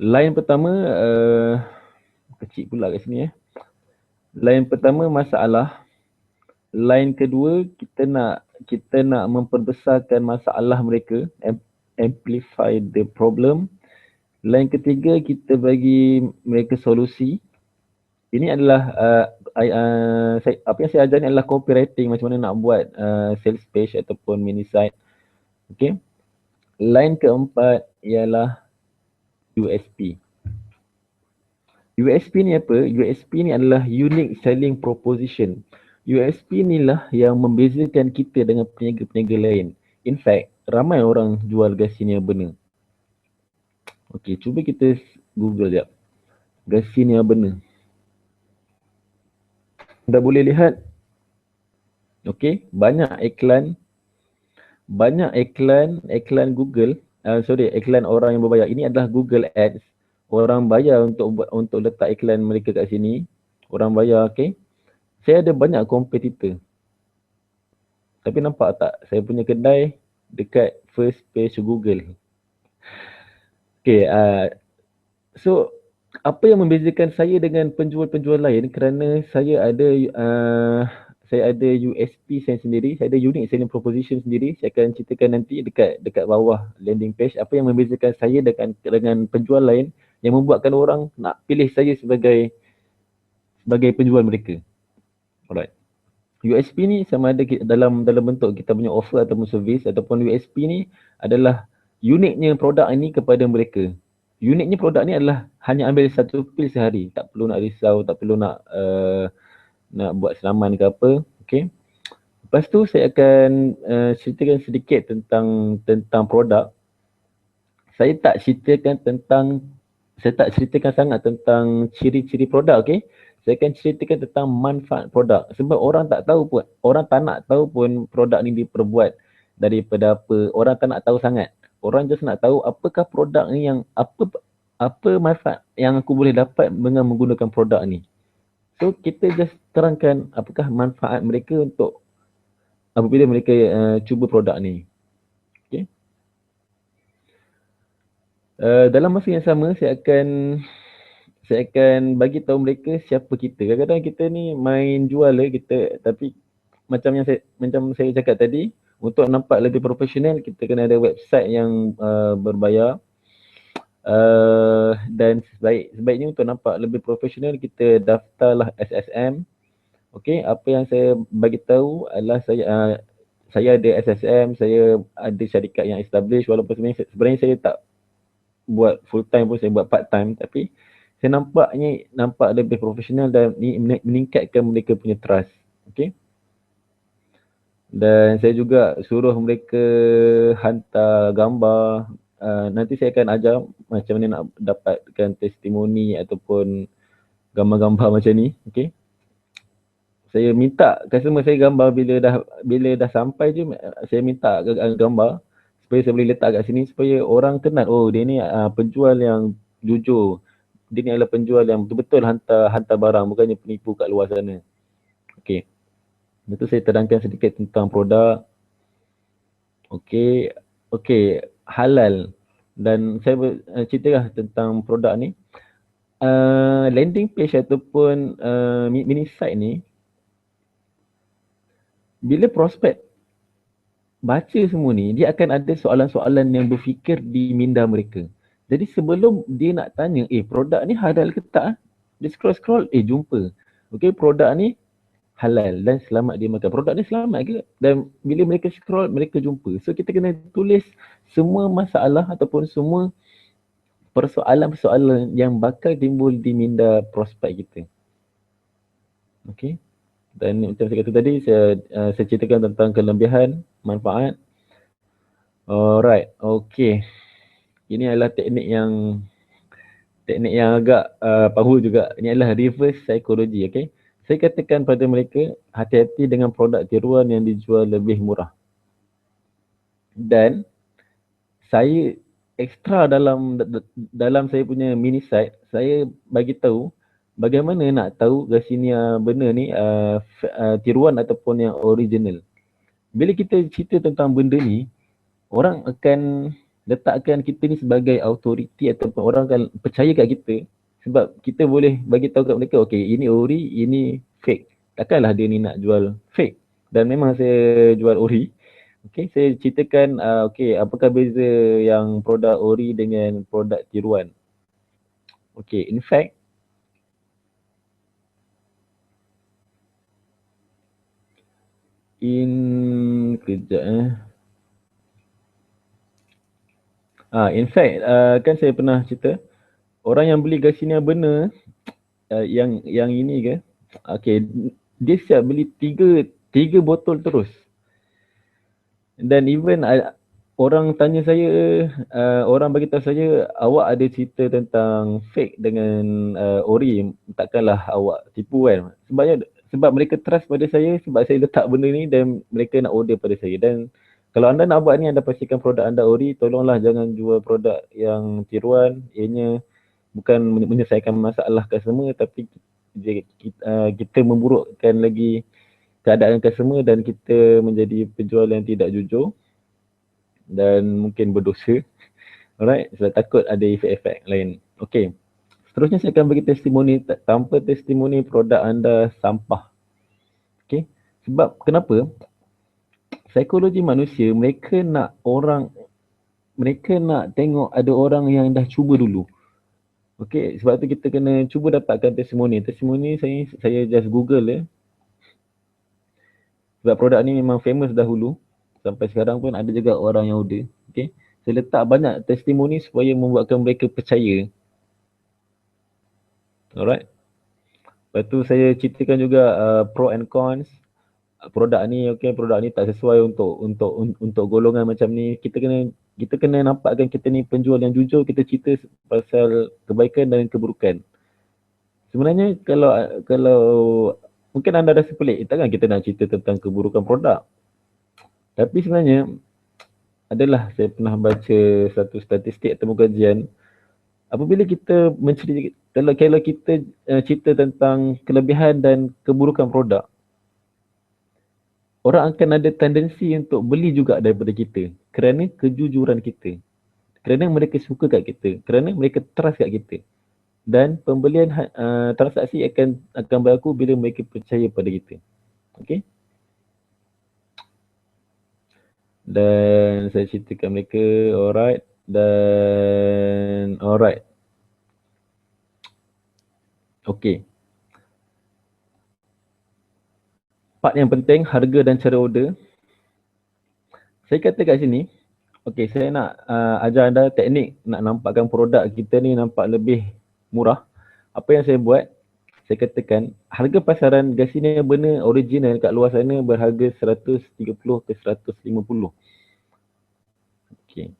Line pertama kecil pula kat sini Line pertama masalah. Line kedua kita nak memperbesarkan masalah mereka, amplify the problem. Line ketiga kita bagi mereka solusi. Ini adalah apa yang saya ajar ni adalah copywriting, macam mana nak buat sales page ataupun mini site. Okay. Line keempat ialah USP. USP ni apa? USP ni adalah unique selling proposition. USP ni lah yang membezakan kita dengan peniaga-peniaga lain. In fact, ramai orang jual Garcinia Burner. Okey, cuba kita Google sekejap. Garcinia Burner. Anda boleh lihat. Okey, banyak iklan Google, iklan orang yang berbayar. Ini adalah Google Ads. Orang bayar untuk letak iklan mereka kat sini. Orang bayar, okey. Saya ada banyak kompetitor. Tapi nampak tak? Saya punya kedai dekat first page Google. Okay, so apa yang membezakan saya dengan penjual-penjual lain kerana saya ada USP saya sendiri, saya ada unique selling proposition sendiri. Saya akan ceritakan nanti dekat bawah landing page apa yang membezakan saya dengan penjual lain yang membuatkan orang nak pilih saya sebagai penjual mereka. Alright. USP ni sama ada dalam bentuk kita punya offer ataupun servis, ataupun USP ni adalah uniknya produk ini kepada mereka. Uniknya produk ni adalah hanya ambil satu pil sehari. Tak perlu nak risau, tak perlu nak buat selaman ke apa. Okay. Lepas tu saya akan ceritakan sedikit tentang produk. Saya tak ceritakan sangat tentang ciri-ciri produk, okay. Saya akan ceritakan tentang manfaat produk. Sebab orang tak nak tahu pun produk ni diperbuat daripada apa. Orang tak nak tahu sangat. Orang just nak tahu apakah produk ni yang, apa manfaat yang aku boleh dapat dengan menggunakan produk ni. So kita just terangkan apakah manfaat mereka untuk apabila mereka cuba produk ni. Okay. Dalam masa yang sama saya akan bagi tahu mereka siapa kita. Kadang-kadang kita ni main jual kita, tapi macam saya cakap tadi, untuk nampak lebih profesional kita kena ada website yang berbayar. Dan sebaiknya untuk nampak lebih profesional kita daftarlah SSM. Okey, apa yang saya bagi tahu adalah saya ada SSM, saya ada syarikat yang established, walaupun sebenarnya saya tak buat full time pun, saya buat part time, tapi saya nampak lebih profesional dan meningkatkan mereka punya trust. Okey. Dan saya juga suruh mereka hantar gambar. Nanti saya akan ajar macam mana nak dapatkan testimoni ataupun gambar-gambar macam ni. Okey. Saya minta customer saya gambar bila dah sampai je, saya minta gambar supaya saya boleh letak kat sini supaya orang kenal, oh dia ni penjual yang jujur. Dia ni adalah penjual yang betul-betul hantar barang, bukannya penipu kat luar sana. Okey. Lepas tu saya terangkan sedikit tentang produk. Okey, halal. Dan saya ceritalah tentang produk ni. Landing page ataupun mini site ni, bila prospek baca semua ni, dia akan ada soalan-soalan yang berfikir di minda mereka. Jadi sebelum dia nak tanya, produk ni halal ke tak? Dia scroll, jumpa. Okey, produk ni halal dan selamat dia makan. Produk ni selamat ke? Dan bila mereka scroll, mereka jumpa. So kita kena tulis semua masalah ataupun semua persoalan-persoalan yang bakal timbul di minda prospek kita. Okey. Dan macam saya kata tadi, saya ceritakan tentang kelebihan, manfaat. Alright, okey. Ini adalah teknik yang agak power juga. Ini adalah reverse psychology, okey. saya katakan pada mereka, hati-hati dengan produk tiruan yang dijual lebih murah. Dan saya ekstra dalam saya punya mini site, saya bagi tahu bagaimana nak tahu Garcinia benar ni tiruan ataupun yang original. Bila kita cerita tentang benda ni, orang akan letakkan kita ni sebagai authority ataupun orang akan percaya kat kita sebab kita boleh bagi tahu kat mereka, okay, ini ori, ini fake. Takkanlah dia ni nak jual fake. Dan memang saya jual ori. Okay, saya ceritakan okay, apakah beza yang produk ori dengan produk tiruan. Okay, in fact, kejap in fact, kan saya pernah cerita, orang yang beli Garcinia benar, yang ini ke, okay, dia siap beli 3 botol terus. Dan even orang tanya saya, orang bagi tahu saya, awak ada cerita tentang fake dengan ori, takkanlah awak tipu kan. Sebab mereka trust pada saya sebab saya letak benda ni dan mereka nak order pada saya. Dan kalau anda nak buat ni, anda pastikan produk anda ori, tolonglah jangan jual produk yang tiruan. Ianya bukan menyelesaikan masalah customer tapi kita memburukkan lagi keadaan customer dan kita menjadi penjual yang tidak jujur dan mungkin berdosa. Alright, sebab takut ada efek-efek lain. Okay, seterusnya saya akan bagi testimoni. Tanpa testimoni produk anda sampah. Okay, sebab kenapa? Psikologi manusia, mereka nak tengok ada orang yang dah cuba dulu. Okay, sebab tu kita kena cuba dapatkan testimoni. Testimoni saya just Google sebab produk ni memang famous dahulu. Sampai sekarang pun ada juga orang yang order. Okay, saya letak banyak testimoni supaya membuatkan mereka percaya. Alright. Lepas tu saya ceritakan juga pro and cons. Produk ni, okay, produk ni tak sesuai untuk golongan macam ni. Kita kena nampakkan kita ni penjual yang jujur, kita cerita pasal kebaikan dan keburukan. Sebenarnya kalau mungkin anda rasa pelik, takkan kita nak cerita tentang keburukan produk. Tapi sebenarnya saya pernah baca satu statistik atau kajian, apabila kita kalau kita cerita tentang kelebihan dan keburukan produk, orang akan ada tendensi untuk beli juga daripada kita kerana kejujuran kita. Kerana mereka suka kat kita, kerana mereka trust kat kita. Dan pembelian transaksi akan berlaku bila mereka percaya pada kita. Okay? Dan saya ceritakan mereka, alright. Dan alright. Okay. Part yang penting, harga dan cara order. Saya kata kat sini, okay, saya nak ajar anda teknik nak nampakkan produk kita ni nampak lebih murah. Apa yang saya buat, saya katakan harga pasaran Garcinia benar original kat luar sana berharga 130 ke 150. Okay.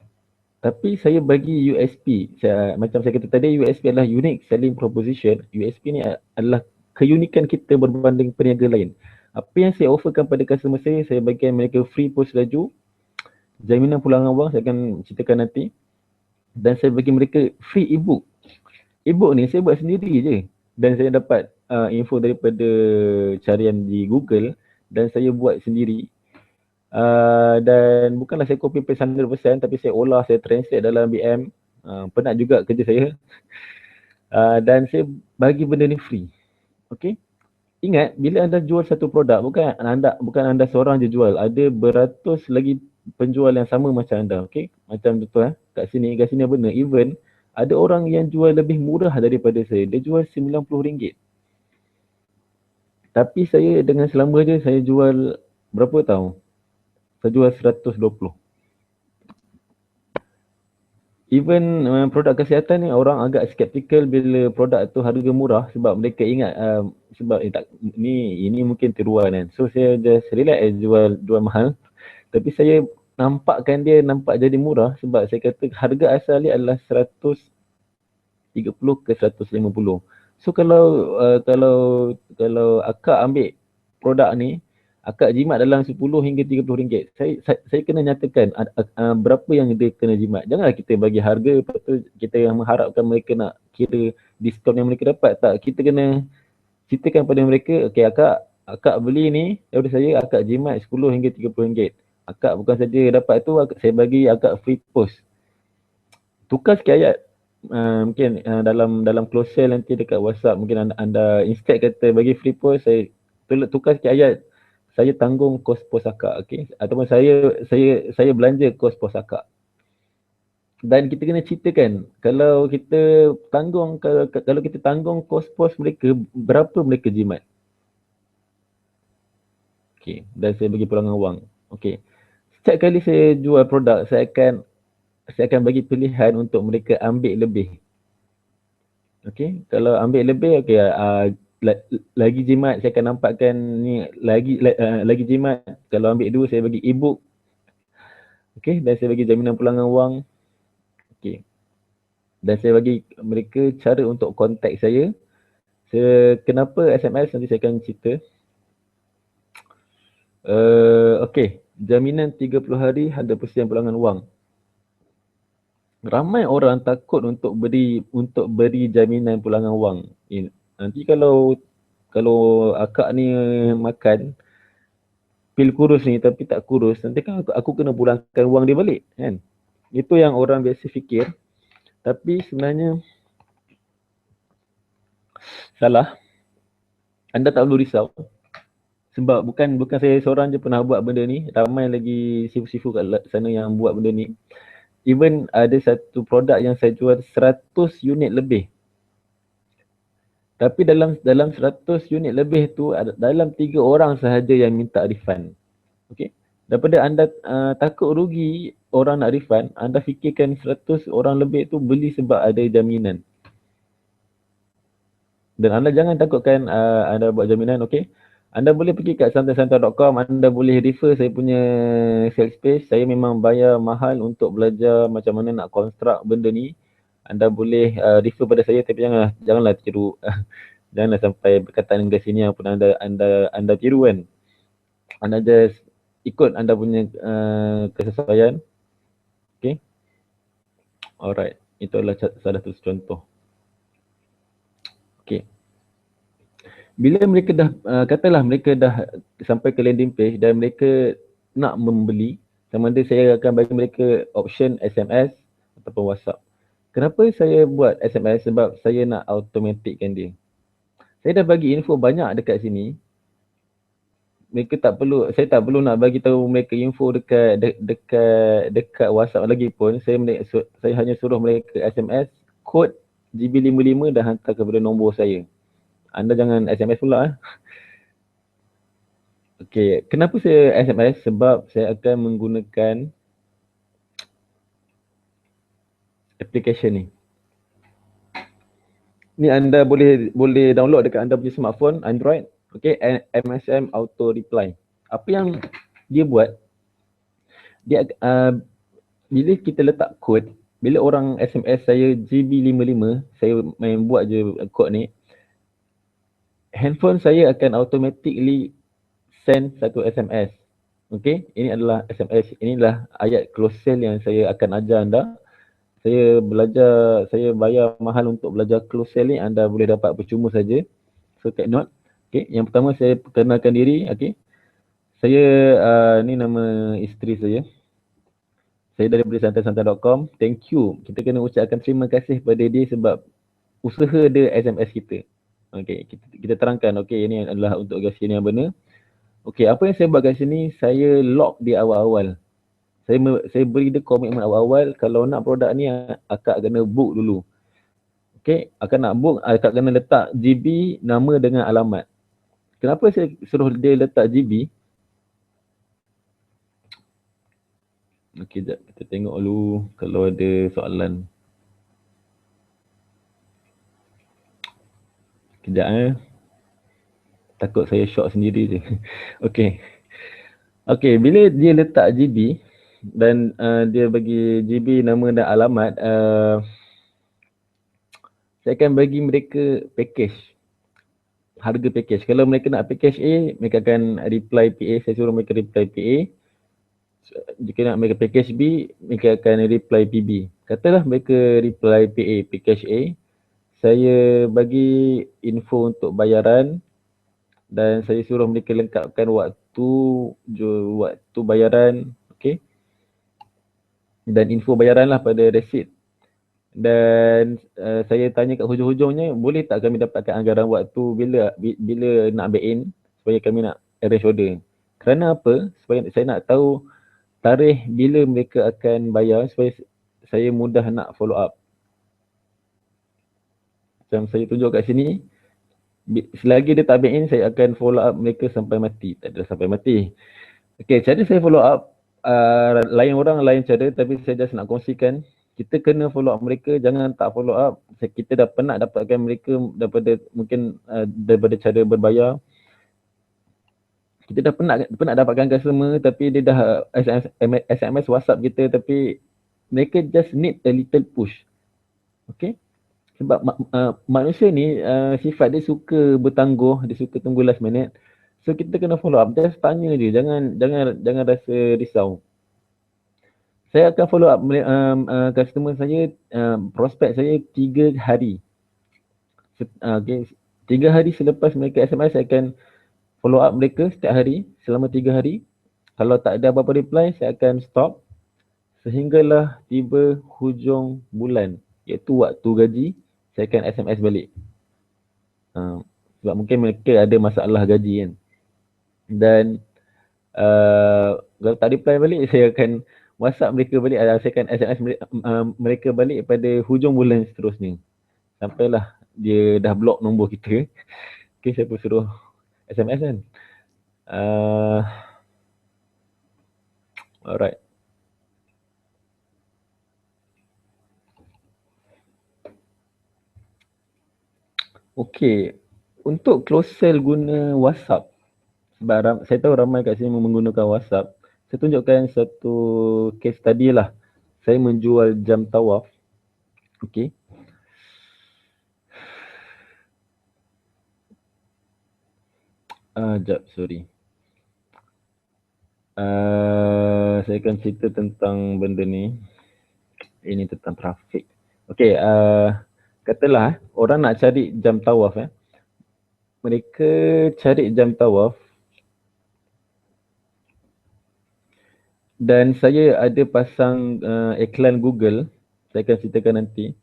Tapi saya bagi USP. Macam saya kata tadi, USP adalah unique selling proposition. USP ni adalah keunikan kita berbanding peniaga lain. Apa yang saya offerkan pada customer saya bagikan mereka free post laju, jaminan pulangan wang, saya akan ceritakan nanti. Dan saya bagi mereka free ebook. Ebook ni saya buat sendiri je. Dan saya dapat info daripada carian di Google dan saya buat sendiri. Dan bukanlah saya copy paste 100% tapi saya olah, saya translate dalam BM. Penat juga kerja saya. Dan saya bagi benda ni free. Okay. Ingat, bila anda jual satu produk, bukan anda seorang je jual. Ada beratus lagi penjual yang sama macam anda. Okay. Macam betul kat sini benar. Even ada orang yang jual lebih murah daripada saya. Dia jual RM90. Tapi saya dengan selamba je saya jual berapa tahu? Saya jual 120. Even produk kesihatan ni orang agak skeptikal bila produk tu harga murah sebab mereka ingat sebab ini mungkin tiruan kan. So saya just relax jual mahal. Tapi saya nampakkan dia nampak jadi murah sebab saya kata harga asal dia adalah 130 ke 150. So kalau akak ambil produk ni, akak jimat dalam 10 hingga 30 ringgit. Saya kena nyatakan berapa yang dia kena jimat. Janganlah kita bagi harga, lepas tu kita yang mengharapkan mereka nak kira diskaun yang mereka dapat. Tak, kita kena ceritakan pada mereka, okey akak beli ni daripada saya, akak jimat 10 hingga 30 ringgit. Akak bukan saja dapat tu, saya bagi akak free post. Tukar sikit ayat. Mungkin dalam close sale nanti dekat WhatsApp mungkin anda instead kata bagi free post, saya tukar sikit ayat, saya tanggung kos pos akak, okey, ataupun saya belanja kos pos akak. Dan kita kena ceritakan kalau kita tanggung kos pos mereka, berapa mereka jimat. Okey, dan saya bagi pulangan wang. Okey. Setiap kali saya jual produk, saya akan bagi pilihan untuk mereka ambil lebih. Okey, kalau ambil lebih, okey, lagi jimat, saya akan nampakkan ni lagi jimat. Kalau ambil 2, saya bagi e-book. Okey, dan saya bagi jaminan pulangan wang. Okey. Dan saya bagi mereka cara untuk kontak saya. Kenapa SMS, nanti saya akan cerita. Okey, jaminan 30 hari 100% pulangan wang. Ramai orang takut untuk beri jaminan pulangan wang. Nanti kalau akak ni makan pil kurus ni tapi tak kurus, nanti kan aku kena pulangkan wang dia balik, kan? Itu yang orang biasa fikir. Tapi sebenarnya salah. Anda tak perlu risau. Sebab bukan saya seorang je pernah buat benda ni. Ramai lagi sifu-sifu kat sana yang buat benda ni. Even ada satu produk yang saya jual 100 unit lebih. Tapi dalam 100 unit lebih tu, dalam 3 orang sahaja yang minta refund. Okey. Daripada anda takut rugi orang nak refund, anda fikirkan 100 orang lebih tu beli sebab ada jaminan. Dan anda jangan takutkan anda buat jaminan, okey. Anda boleh pergi kat santai-santai.com, anda boleh refer saya punya sales page. Saya memang bayar mahal untuk belajar macam mana nak construct benda ni. Anda boleh refer pada saya, tapi janganlah tiru. Janganlah sampai perkataan dari sini yang pun anda tiru, kan. Anda just ikut anda punya kesesuaian. Okay. Alright. Itu adalah salah satu contoh. Okay. Bila mereka dah, katalah mereka dah sampai ke landing page dan mereka nak membeli, sama ada saya akan bagi mereka option SMS ataupun WhatsApp. Kenapa saya buat SMS? Sebab saya nak automatickan dia. Saya dah bagi info banyak dekat sini. Saya tak perlu nak bagi tahu mereka info dekat WhatsApp lagi pun. Saya hanya suruh mereka SMS kod GB55 dan hantar kepada nombor saya. Anda jangan SMS pula. Okey, kenapa saya SMS? Sebab saya akan menggunakan application ni. Ni anda boleh download dekat anda punya smartphone Android. Okey, MSM Auto Reply. Apa yang dia buat? Dia bila kita letak kod, bila orang SMS saya GB55, saya main buat je kod ni, handphone saya akan automatically send satu SMS. Okey, ini adalah SMS. Inilah ayat close sale yang saya akan ajar anda. Saya bayar mahal untuk belajar close sale ni, anda boleh dapat percuma saja. So take note. Okey, yang pertama saya perkenalkan diri. Okey, saya ni nama isteri saya. Saya daripada santai-santai.com. Thank you. Kita kena ucapkan terima kasih pada dia sebab usaha dia SMS kita. Okey, kita terangkan. Okey, ini adalah untuk gasing yang benar. Okey, apa yang saya buat kat sini, saya lock di awal-awal. Saya beri dia komitmen awal-awal, kalau nak produk ni akak kena book dulu. Okey, akak nak book, akak kena letak GB, nama dengan alamat. Kenapa saya suruh dia letak GB? Okey, sekejap. Kita tengok dulu kalau ada soalan. Kejap. Takut saya shock sendiri je. Okey. Okey, bila dia letak GB dan dia bagi GB, nama dan alamat, saya akan bagi mereka package, harga package. Kalau mereka nak package A, mereka akan reply PA, saya suruh mereka reply PA. Jika nak mereka package B, mereka akan reply PB. Katalah mereka reply PA, package A, saya bagi info untuk bayaran dan saya suruh mereka lengkapkan waktu bayaran, okey. Dan info bayaran lah pada resit. Dan saya tanya kat hujung-hujungnya, boleh tak kami dapatkan anggaran waktu bila nak back in supaya kami nak arrange order. Kerana apa? Supaya saya nak tahu tarikh bila mereka akan bayar supaya saya mudah nak follow up. Macam saya tunjuk kat sini, selagi dia tak back in, saya akan follow up mereka sampai mati. Tak ada sampai mati. Okay, cara saya follow up, lain orang lain cara, tapi saya just nak kongsikan, kita kena follow up mereka, jangan tak follow up. Kita dah pernah dapatkan mereka daripada mungkin daripada cara berbayar. Kita dah pernah dapatkan customer tapi dia dah SMS WhatsApp kita tapi mereka just need a little push. Okay. Sebab manusia ni sifat dia suka bertangguh, dia suka tunggu last minute. So kita kena follow up, just tanya je, jangan rasa risau. Saya akan follow up customer saya, prospek saya 3 hari. Okay. 3 hari selepas mereka SMS, saya akan follow up mereka setiap hari selama 3 hari. Kalau tak ada apa-apa reply, saya akan stop sehinggalah tiba hujung bulan, iaitu waktu gaji, saya akan SMS balik. Sebab mungkin mereka ada masalah gaji kan. Dan kalau tak reply balik, saya akan WhatsApp mereka balik, saya akan SMS mereka balik pada hujung bulan seterusnya. Sampailah dia dah block nombor kita. Okay, saya pun suruh SMS kan. Alright. Okay, untuk close sale guna WhatsApp, sebab saya tahu ramai kat sini menggunakan WhatsApp. Saya tunjukkan satu case study lah. Saya menjual jam tawaf. Okay. Sekejap, sorry. Saya akan cerita tentang benda ni. Ini tentang trafik. Okay, katalah orang nak cari jam tawaf. Mereka cari jam tawaf dan saya ada pasang iklan Google. Saya akan ceritakan nanti.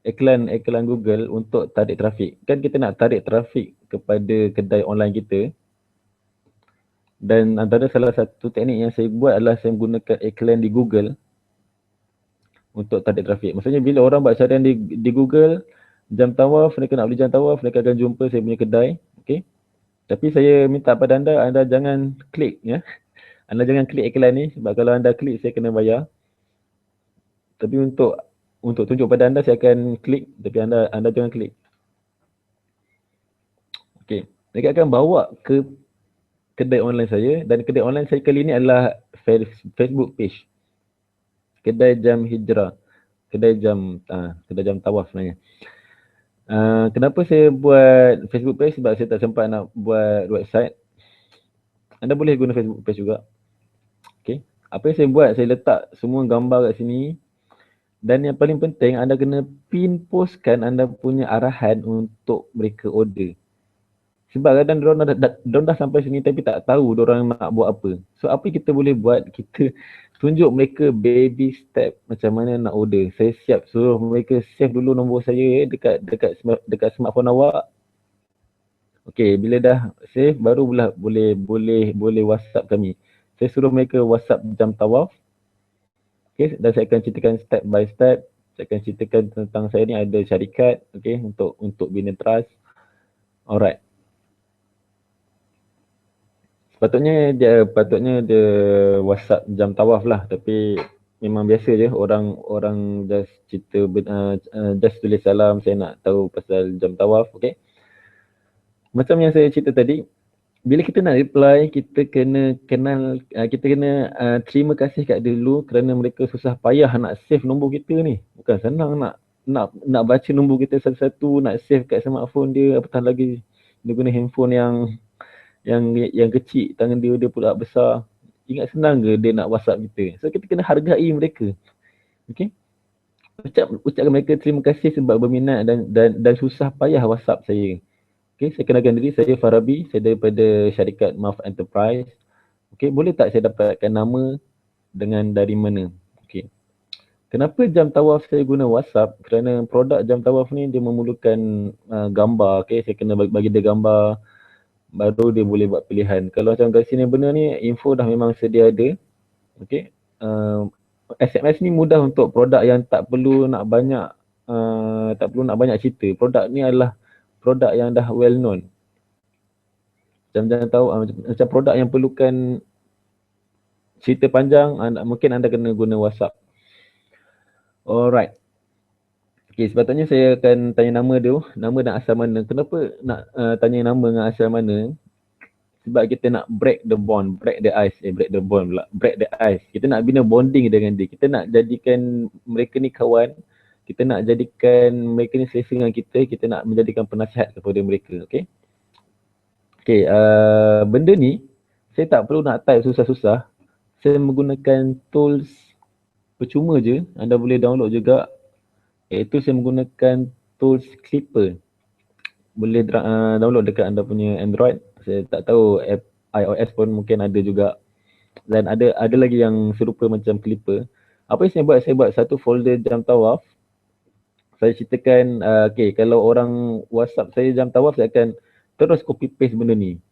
Iklan Google untuk tarik trafik. Kan kita nak tarik trafik kepada kedai online kita. Dan antara salah satu teknik yang saya buat adalah saya menggunakan iklan di Google untuk tarik trafik. Maksudnya bila orang buat carian di Google, jam tawaf, mereka nak beli jam tawaf, mereka akan jumpa saya punya kedai. Okay. Tapi saya minta pada anda jangan klik ya. Anda jangan klik iklan ni sebab kalau anda klik saya kena bayar. Tapi untuk tunjuk pada anda saya akan klik, tapi anda jangan klik. Okay. Mereka akan bawa ke kedai online saya dan kedai online saya kali ni adalah Facebook page. Kedai jam hijrah. Kedai jam tawaf sebenarnya. Kenapa saya buat Facebook page? Sebab saya tak sempat nak buat website. Anda boleh guna Facebook page juga. Okay. Apa yang saya buat, saya letak semua gambar kat sini. Dan yang paling penting, anda kena pin postkan anda punya arahan untuk mereka order. Sebab kadang diorang dah sampai sini tapi tak tahu diorang nak buat apa. So apa kita boleh buat? Kita tunjuk mereka baby step macam mana nak order. Saya siap suruh mereka save dulu nombor saya dekat smartphone awak. Okay, bila dah save baru boleh WhatsApp kami. Saya suruh mereka WhatsApp jam tawaf. Okay, dan saya akan ceritakan step by step. Saya akan ceritakan tentang saya ni ada syarikat, okay, untuk bina trust. Alright. Patutnya dia WhatsApp jam tawaf lah, tapi memang biasa je orang just cerita just tulis salam, saya nak tahu pasal jam tawaf, okey. Macam yang saya cerita tadi, bila kita nak reply, kita kena terima kasih kat dulu kerana mereka susah payah nak save nombor kita ni. Bukan senang nak nak baca nombor kita satu-satu, nak save kat smartphone dia, apatah lagi dia guna handphone yang kecil, tangan dia pula besar. Ingat senang ke dia nak WhatsApp kita? So kita kena hargai mereka. Okay? Ucapkan mereka terima kasih sebab berminat dan susah payah WhatsApp saya. Okay, saya kenalkan diri, saya Farabi, saya daripada syarikat MAF Enterprise. Okay, boleh tak saya dapatkan nama dengan dari mana? Okay. Kenapa jam tawaf saya guna WhatsApp? Kerana produk jam tawaf ni dia memerlukan gambar. Okay, saya kena bagi dia gambar, baru dia boleh buat pilihan. Kalau macam kat sini benar ni, info dah memang sedia ada. Okay. SMS ni mudah untuk produk yang tak perlu nak banyak cerita. Produk ni adalah produk yang dah well known. Jangan tahu macam produk yang perlukan cerita panjang, mungkin anda kena guna WhatsApp. Alright. Okay, sepatutnya saya akan tanya nama dia, nama dan asal mana. Kenapa nak tanya nama dengan asal mana? Sebab kita nak break the ice. Kita nak bina bonding dengan dia. Kita nak jadikan mereka ni kawan. Kita nak jadikan mereka ni selesa dengan kita. Kita nak menjadikan penasihat kepada mereka. Okay. Okay, benda ni saya tak perlu nak type susah-susah. Saya menggunakan tools percuma je. Anda boleh download juga. Iaitu saya menggunakan tools Clipper. Boleh download dekat anda punya Android. Saya tak tahu app iOS pun mungkin ada juga. Dan ada lagi yang serupa macam Clipper. Apa yang saya buat satu folder jam tawaf. Saya ceritakan, okay, kalau orang WhatsApp saya jam tawaf, saya akan terus copy paste benda ni.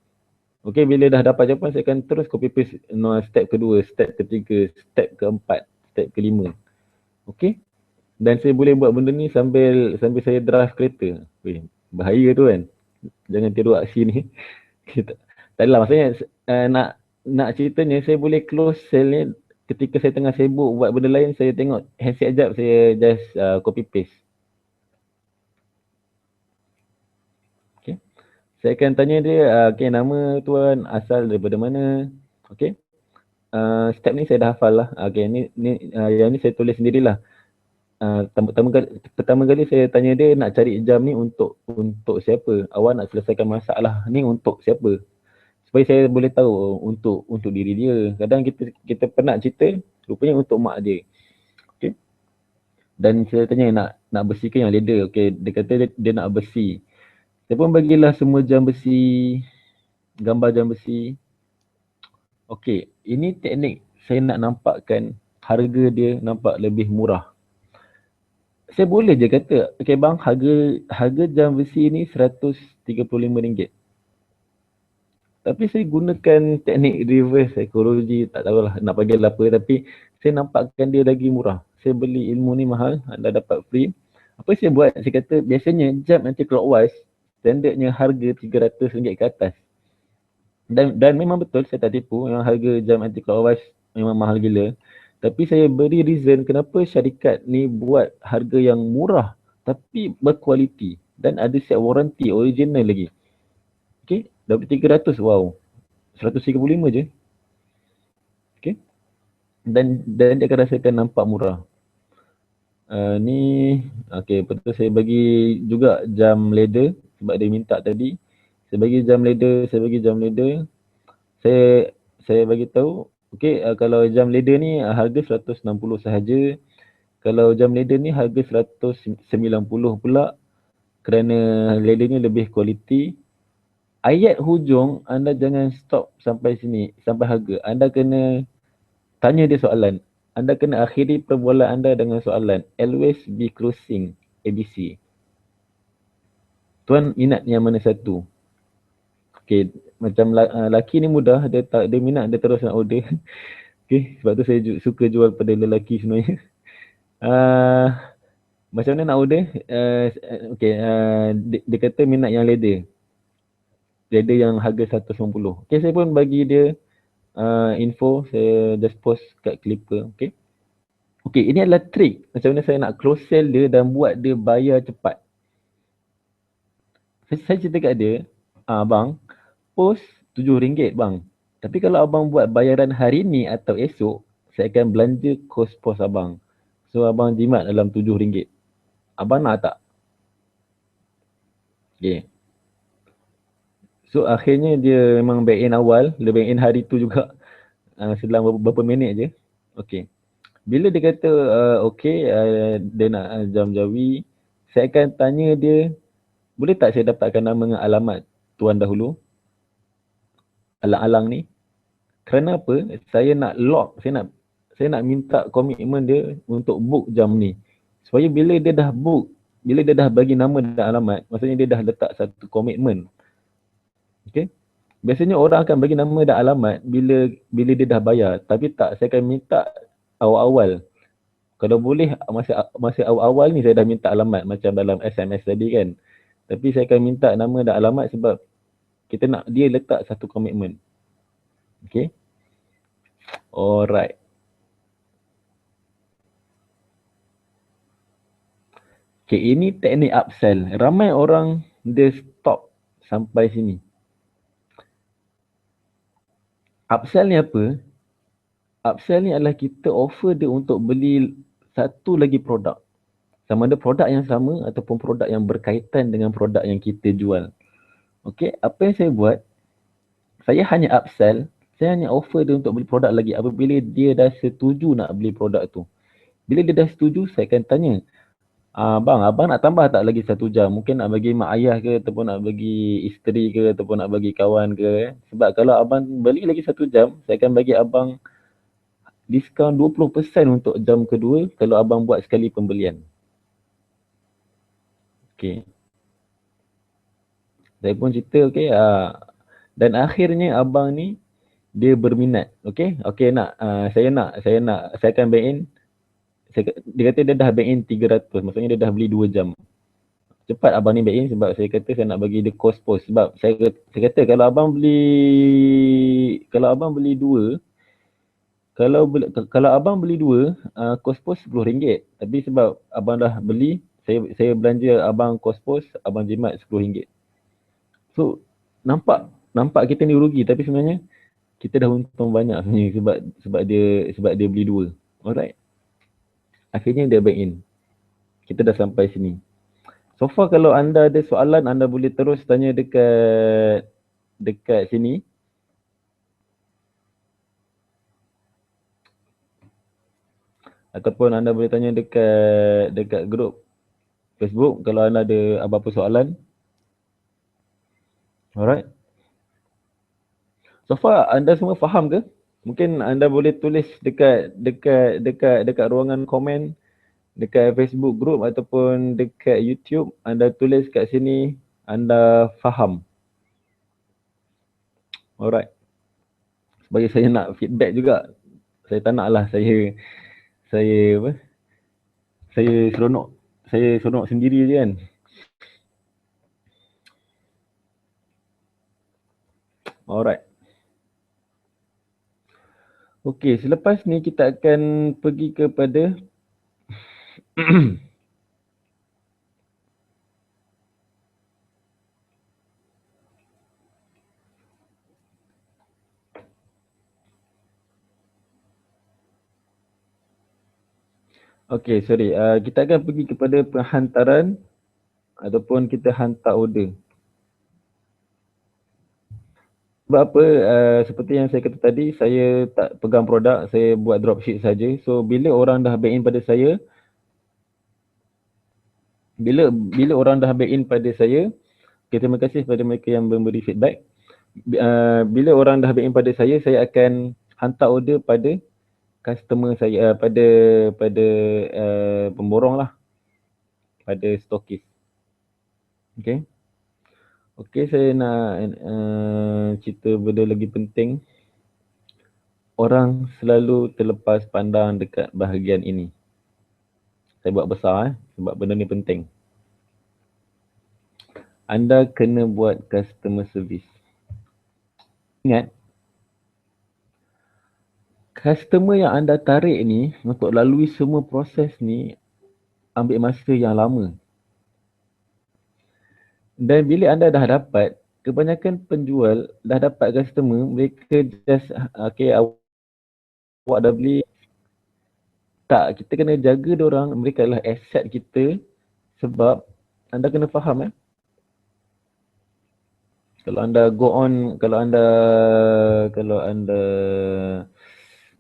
Okay, bila dah dapat jawapan, saya akan terus copy paste step kedua, step ketiga, step keempat, step kelima. Okay. Dan saya boleh buat benda ni sambil saya drive kereta. Weh, bahaya tu kan. Jangan tiru aksi ni. Tak adalah, maksudnya nak ceritanya saya boleh close cell ni ketika saya tengah sibuk buat benda lain, saya tengok handset sekejap, saya just copy paste. Okay. Saya akan tanya dia, okay, nama tuan asal daripada mana. Okay. Step ni saya dah hafal lah. Okay, yang ni saya tulis sendirilah. Pertama kali saya tanya dia nak cari jam ni untuk siapa? Awak nak selesaikan masalah ni untuk siapa? Supaya saya boleh tahu untuk diri dia. Kadang kita penat cerita, rupanya untuk mak dia. Okay. Dan saya tanya nak bersihkan yang leather. Okay, dia kata dia nak bersih. Saya pun bagilah semua jam besi, gambar jam besi. Okay, ini teknik saya nak nampakkan harga dia nampak lebih murah. Saya boleh je kata, okay bang, harga jam besi ni RM135. Tapi saya gunakan teknik reverse psychology, tak tahulah nak panggil apa, tapi saya nampakkan dia lagi murah. Saya beli ilmu ni mahal, anda dapat free. Apa saya buat? Saya kata biasanya jam anti-clockwise, standardnya harga RM300 ke atas. Dan memang betul, saya tak tipu, yang harga jam anti-clockwise memang mahal gila. Tapi saya beri reason kenapa syarikat ni buat harga yang murah tapi berkualiti dan ada set warranty original lagi. Okay, RM300, wow. RM135 je. Okay. Dan dia akan rasakan nampak murah. Ni, okay, betul, saya bagi juga jam leather sebab dia minta tadi. Saya bagi jam leather. Saya bagi tahu, okay, kalau jam leather ni harga RM160 sahaja. Kalau jam leather ni harga RM190 pula kerana leather ni lebih kualiti. Ayat hujung anda jangan stop sampai sini, sampai harga. Anda kena tanya dia soalan. Anda kena akhiri perbualan anda dengan soalan. Always be closing ABC. Tuan minat yang mana satu? Okay, macam lelaki ni mudah, dia minat, dia terus nak order. Okay, sebab tu saya suka jual pada lelaki sebenarnya. Macam mana nak order? Okay, dia kata minat yang leather. Leather yang harga RM190. Okay, saya pun bagi dia info, saya just post kat Clipper. Okay. Okay, ini adalah trik macam mana saya nak close sell dia dan buat dia bayar cepat. Saya cerita kat dia, bang, post RM7 bang. Tapi kalau abang buat bayaran hari ni atau esok, saya akan belanja kos pos abang. So abang jimat dalam RM7. Abang nak tak? Okay. So akhirnya dia memang back in awal, dia back in hari tu juga. Selang beberapa minit je. Okay. Bila dia kata okay, dia nak jam jawi, saya akan tanya dia, boleh tak saya dapatkan nama dengan alamat tuan dahulu? Alang-alang ni. Kerana apa? Saya nak lock, saya nak minta komitmen dia untuk book jam ni. Supaya bila dia dah book, bila dia dah bagi nama dan alamat, maksudnya dia dah letak satu komitmen. Okay? Biasanya orang akan bagi nama dan alamat bila bila dia dah bayar. Tapi tak, saya akan minta awal-awal. Kalau boleh masa awal-awal ni saya dah minta alamat macam dalam SMS tadi kan. Tapi saya akan minta nama dan alamat sebab kita nak dia letak satu komitmen. Okay? Alright. Okay, ini teknik upsell. Ramai orang dia stop sampai sini. Upsell ni apa? Upsell ni adalah kita offer dia untuk beli satu lagi produk. Sama ada produk yang sama ataupun produk yang berkaitan dengan produk yang kita jual. Okay, apa yang saya buat, saya hanya upsell, saya hanya offer dia untuk beli produk lagi apabila dia dah setuju nak beli produk tu. Bila dia dah setuju, saya akan tanya, abang nak tambah tak lagi 1 jam? Mungkin nak bagi mak ayah ke ataupun nak bagi isteri ke ataupun nak bagi kawan ke. Sebab kalau abang beli lagi 1 jam, saya akan bagi abang diskaun 20% untuk jam kedua kalau abang buat sekali pembelian. Okay. Saya pun cerita, okay. Dan akhirnya abang ni, dia berminat. Okay, saya akan back in. Dia kata dia dah back in 300, maksudnya dia dah beli 2 jam. Cepat abang ni back in sebab saya kata saya nak bagi dia cost post. Sebab saya kata kalau abang beli 2, kalau abang beli 2, cost post RM10. Tapi sebab abang dah beli, saya belanja abang cost post, abang jimat RM10. So, nampak kita ni rugi tapi sebenarnya kita dah untung banyak sebenarnya sebab dia beli 2. Alright. Akhirnya dia back in. Kita dah sampai sini. So far kalau anda ada soalan, anda boleh terus tanya dekat sini. Ataupun anda boleh tanya dekat grup Facebook kalau anda ada apa-apa soalan. Alright. So far anda semua faham ke? Mungkin anda boleh tulis dekat ruangan komen dekat Facebook group ataupun dekat YouTube, anda tulis kat sini anda faham. Alright. Sebagai saya nak feedback juga. Saya tak naklah saya apa? Saya seronok sendiri je kan. Alright. Okey, selepas ni kita akan pergi kepada okey, sorry. Kita akan pergi kepada penghantaran ataupun kita hantar order. Sebab apa, seperti yang saya kata tadi, saya tak pegang produk, saya buat dropship saja. So bila orang dah back in pada saya, bila orang dah back in pada saya, okay, terima kasih kepada mereka yang memberi feedback. Bila orang dah back in pada saya akan hantar order pada customer saya, pada pemborong lah, pada stokis. Okay. Okay, saya nak cerita benda lagi penting. Orang selalu terlepas pandang dekat bahagian ini. Saya buat besar sebab benda ni penting. Anda kena buat customer service. Ingat, customer yang anda tarik ni untuk lalui semua proses ni ambil masa yang lama. Dan bila anda dah dapat, kebanyakan penjual dah dapat customer, mereka just okay, awak dah beli. Tak, kita kena jaga diorang, mereka adalah aset kita Sebab anda kena faham kalau anda go on, kalau anda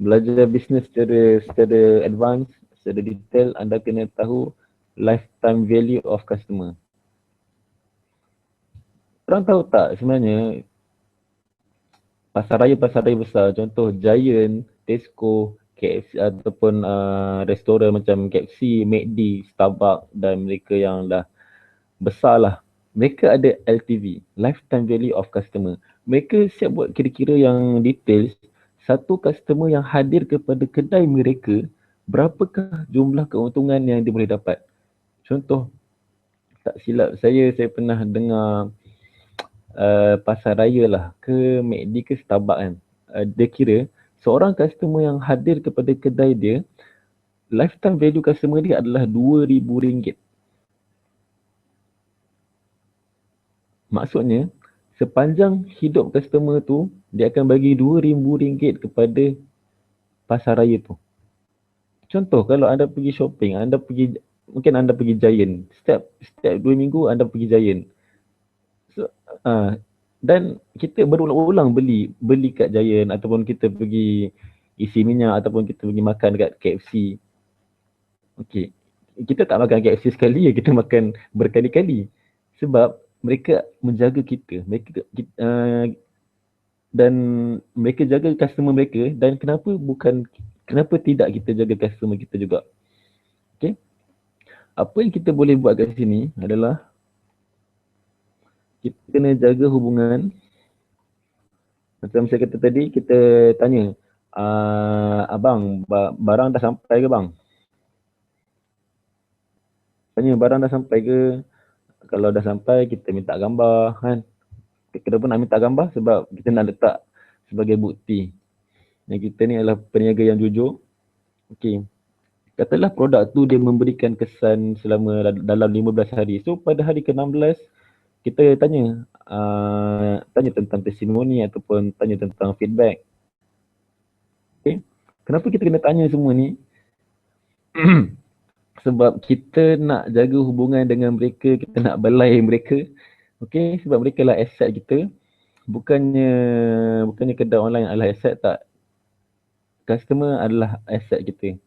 belajar bisnes secara advance, secara detail, anda kena tahu lifetime value of customer. Korang tahu tak sebenarnya pasar raya besar, contoh Giant, Tesco, KFC ataupun restoran macam KFC, McD, Starbucks dan mereka yang dah besar lah. Mereka ada LTV, lifetime value of customer. Mereka siap buat kira-kira yang details. Satu customer yang hadir kepada kedai mereka, berapakah jumlah keuntungan yang dia boleh dapat. Contoh, tak silap saya pernah dengar pasar raya lah ke McD ke Starbucks kan. Dia kira seorang customer yang hadir kepada kedai dia, lifetime value customer dia adalah RM2,000. Maksudnya, sepanjang hidup customer tu, dia akan bagi RM2,000 kepada pasar raya tu. Contoh, kalau anda pergi shopping, mungkin anda pergi Giant. Setiap 2 minggu anda pergi Giant. So, dan kita berulang-ulang beli kat Giant ataupun kita pergi isi minyak ataupun kita pergi makan dekat KFC. Okey. Kita tak makan KFC sekali, kita makan berkali-kali. Sebab mereka menjaga kita. Dan mereka jaga customer mereka, dan kenapa tidak kita jaga customer kita juga. Okey. Apa yang kita boleh buat kat sini adalah kita kena jaga hubungan. Macam saya kata tadi, kita tanya, abang, barang dah sampai ke bang? Tanya barang dah sampai ke? Kalau dah sampai, kita minta gambar kan. Kenapa nak minta gambar? Sebab kita nak letak sebagai bukti yang kita ni adalah peniaga yang jujur. Okey. Katalah produk tu dia memberikan kesan selama dalam 15 hari. So pada hari ke-16, kita tanya tentang testimoni ataupun tanya tentang feedback. Okay. Kenapa kita kena tanya semua ni? Sebab kita nak jaga hubungan dengan mereka, kita nak belai mereka. Okay, sebab mereka lah aset kita. Bukannya kedai online adalah aset, tak. Customer adalah aset kita.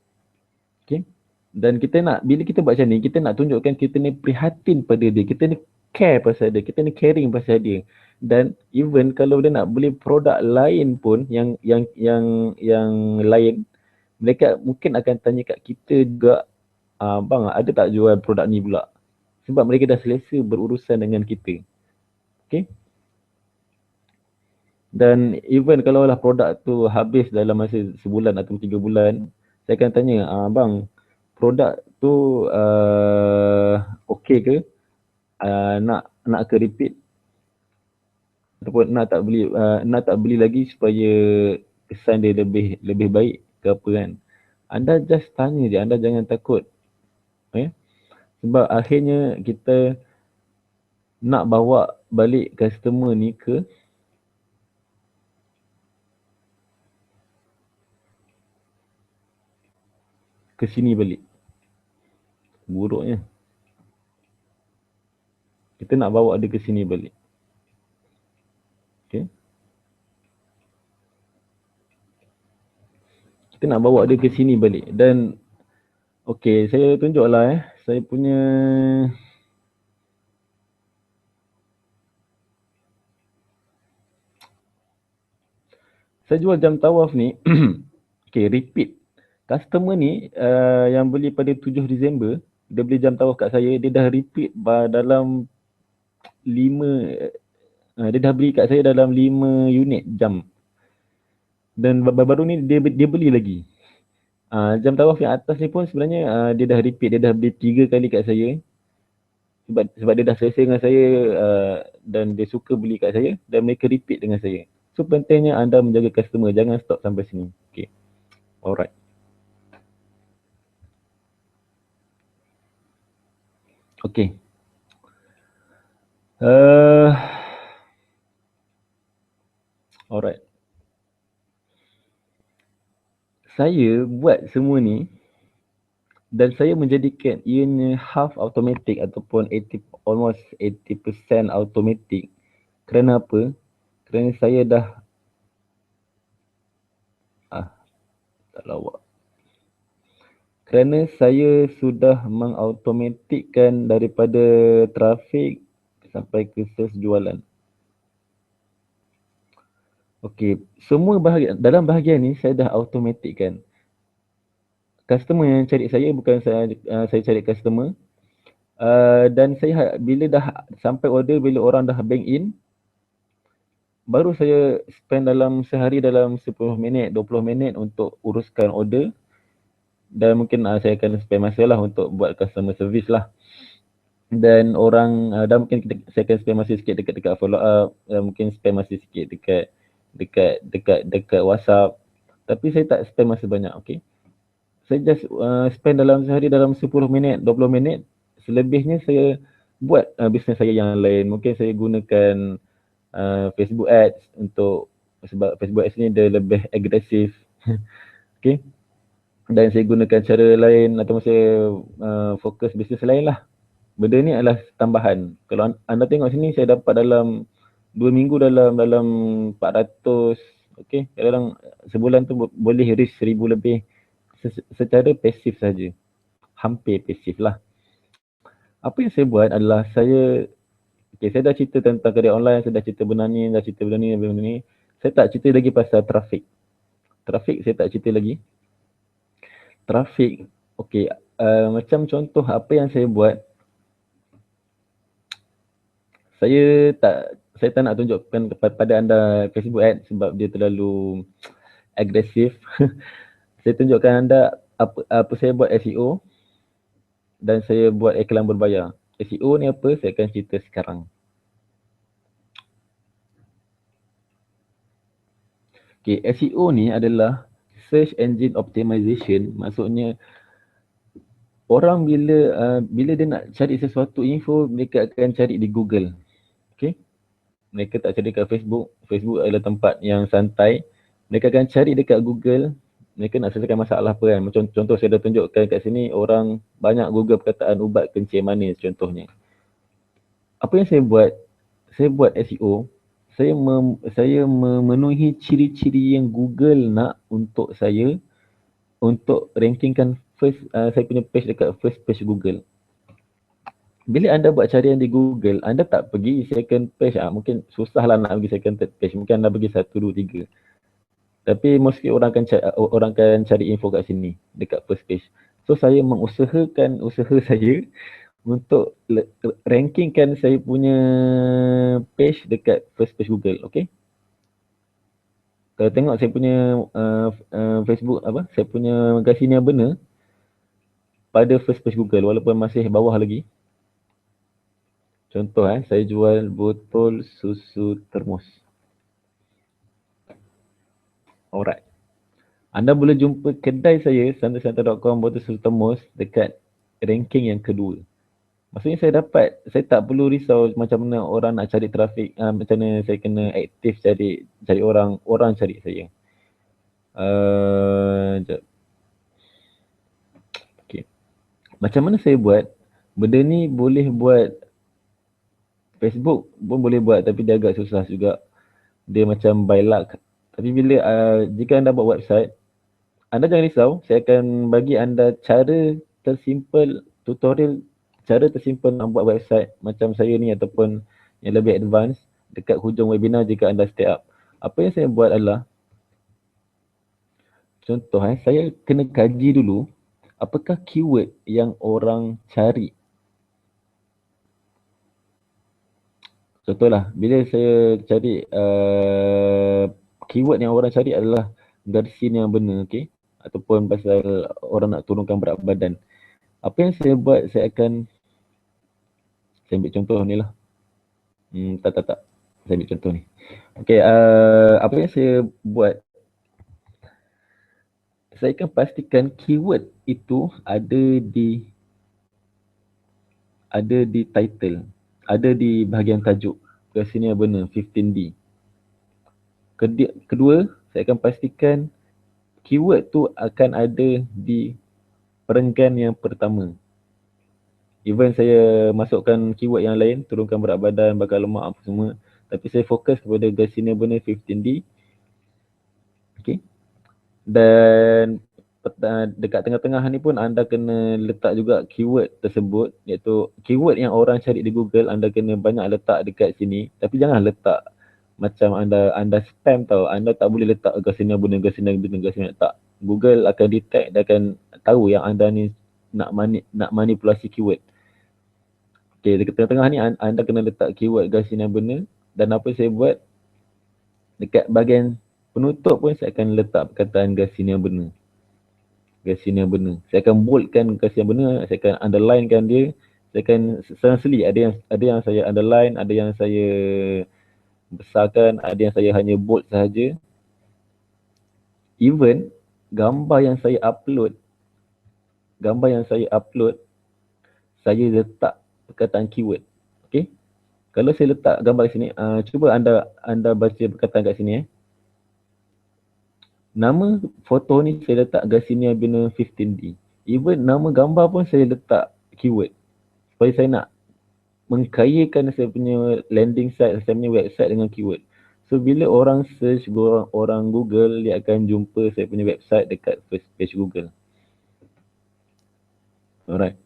Okay. Dan bila kita buat macam ni, kita nak tunjukkan kita ni prihatin pada dia. Kita ni care pasal dia. Kita ni caring pasal dia. Dan even kalau dia nak beli produk lain pun yang lain, mereka mungkin akan tanya kat kita juga, bang ada tak jual produk ni pula? Sebab mereka dah selesa berurusan dengan kita. Okay. Dan even kalau lah produk tu habis dalam masa sebulan atau 3 bulan, saya akan tanya, bang, produk tu okey ke? Nak ke repeat? Ataupun nak tak beli lagi supaya kesan dia lebih baik ke apa kan? Anda just tanya je, anda jangan takut. Sebab akhirnya kita nak bawa balik customer ni ke sini balik. Buruknya. Kita nak bawa dia ke sini balik. Okay. Kita nak bawa dia ke sini balik. Dan okay, saya tunjuklah saya punya saya jual jam tawaf ni. Okay, repeat. Customer ni yang beli pada 7 Disember, dia beli jam tawaf kat saya, dia dah repeat dalam 5, dia dah beli kat saya dalam 5 unit jam. Dan baru ni dia beli lagi. Jam tawaf yang atas ni pun sebenarnya dia dah repeat, dia dah beli 3 kali kat saya. Sebab dia dah selesai dengan saya dan dia suka beli kat saya dan mereka repeat dengan saya. So pentingnya anda menjaga customer, jangan stop sampai sini. Okay. Alright. Okay. Alright. Saya buat semua ni Dan saya menjadikan ianya half automatic ataupun 80, almost 80% automatic. Kerana apa? Kerana saya dah tak lawak. Kerana saya sudah mengautomatikkan daripada trafik sampai ke sales jualan. Okey, semua bahagian dalam bahagian ni saya dah automatikkan. Customer yang cari saya bukan saya cari customer. Dan saya bila dah sampai order, bila orang dah bank in, baru saya spend dalam sehari dalam 10 minit, 20 minit untuk uruskan order. Dan mungkin saya akan spend masa lah untuk buat customer service lah. Dan orang dan mungkin saya akan spend masa sikit dekat follow up, mungkin spend masa sikit dekat WhatsApp. Tapi saya tak spend masa banyak, okey. Saya just spend dalam sehari dalam 10 minit, 20 minit. Selebihnya saya buat bisnes saya yang lain. Mungkin saya gunakan Facebook Ads untuk, sebab Facebook Ads ni dia lebih agresif. Okay. Dan saya gunakan cara lain ataupun saya fokus bisnes lain lah. Benda ni adalah tambahan. Kalau anda tengok sini saya dapat dalam 2 minggu dalam 400, okay. Dalam sebulan tu boleh reach 1000 lebih secara pasif saja. Hampir pasif lah. Apa yang saya buat adalah saya dah cerita tentang kedai online, saya dah cerita benda ni, benda ni. Saya tak cerita lagi pasal trafik. Trafik saya tak cerita lagi. Trafik, okey, macam contoh apa yang saya buat, saya tak nak tunjukkan kepada anda Facebook Ads sebab dia terlalu agresif. Saya tunjukkan anda apa saya buat SEO dan saya buat iklan berbayar. SEO ni apa? Saya akan cerita sekarang. Okay, SEO ni adalah Search Engine Optimization. Maksudnya orang bila dia nak cari sesuatu info, mereka akan cari di Google. Okay? Mereka tak cari dekat Facebook. Facebook adalah tempat yang santai. Mereka akan cari dekat Google. Mereka nak selesaikan masalah apa kan. Macam contoh saya dah tunjukkan kat sini, orang banyak Google perkataan ubat kencing manis contohnya. Apa yang saya buat? Saya buat SEO. Saya memenuhi ciri-ciri yang Google nak untuk saya untuk rankingkan saya punya page dekat first page Google. Bila anda buat carian di Google, anda tak pergi second page, mungkin susahlah nak pergi second third page, mungkin anda pergi 1, 2, 3. Tapi mesti orang akan cari info kat sini dekat first page. So saya mengusahakan usaha saya untuk rankingkan saya punya page dekat first page Google, okey? Kalau tengok saya punya Facebook saya punya Gasinia Benar pada first page Google walaupun masih bawah lagi. Contoh saya jual botol susu termos. Alright. Anda boleh jumpa kedai saya santai-santai.com botol susu termos dekat ranking yang kedua. Maksudnya saya tak perlu risau macam mana orang nak cari trafik, macam mana saya kena aktif cari orang cari saya. Sekejap. Okay. Macam mana saya buat? Benda ni boleh buat Facebook pun boleh buat tapi dia agak susah juga. Dia macam by luck. Tapi bila jika anda buat website, anda jangan risau, saya akan bagi anda cara tersimple, tutorial cara tersimple nak buat website macam saya ni ataupun yang lebih advance dekat hujung webinar jika anda stay up. Apa yang saya buat adalah, contoh saya kena kaji dulu apakah keyword yang orang cari. Contohlah, bila saya cari keyword yang orang cari adalah garsin yang benar, okey? Ataupun pasal orang nak turunkan berat badan. Apa yang saya buat, saya ambil contoh ni lah. Tak. Saya ambil contoh ni. Okey, apa yang saya buat, saya akan pastikan keyword itu ada di title, ada di bahagian tajuk. Garsin yang benar 15D. Kedua, saya akan pastikan keyword tu akan ada di perenggan yang pertama. Even saya masukkan keyword yang lain, turunkan berat badan, bakar lemak apa semua, tapi saya fokus kepada Garcinia Burner 15D. Okay. Dan dekat tengah-tengah ni pun anda kena letak juga keyword tersebut, iaitu keyword yang orang cari di Google, anda kena banyak letak dekat sini. Tapi jangan letak macam anda spam tau. Anda tak boleh letak Garcinia Burner, tak. Google akan detect, dia akan tahu yang anda ni nak manipulasi keyword. Okay, dekat tengah-tengah ni anda kena letak keyword Garcinia Burner, dan apa saya buat dekat bahagian penutup pun saya akan letak perkataan Garcinia Burner. Garcinia Burner. Saya akan boldkan Garcinia Burner, saya akan underlinekan dia, saya akan serang-seli, ada yang saya underline, ada yang saya besarkan, ada yang saya hanya bold sahaja. Even gambar yang saya upload, saya letak perkataan keyword. Okay. Kalau saya letak gambar di sini, cuba anda baca perkataan kat sini. Nama foto ni saya letak Garcinia Burner 15D. Even nama gambar pun saya letak keyword. Supaya saya nak mengkayakan saya punya landing site, saya punya website dengan keyword. So bila orang search, orang Google, dia akan jumpa saya punya website dekat first page Google. Alright.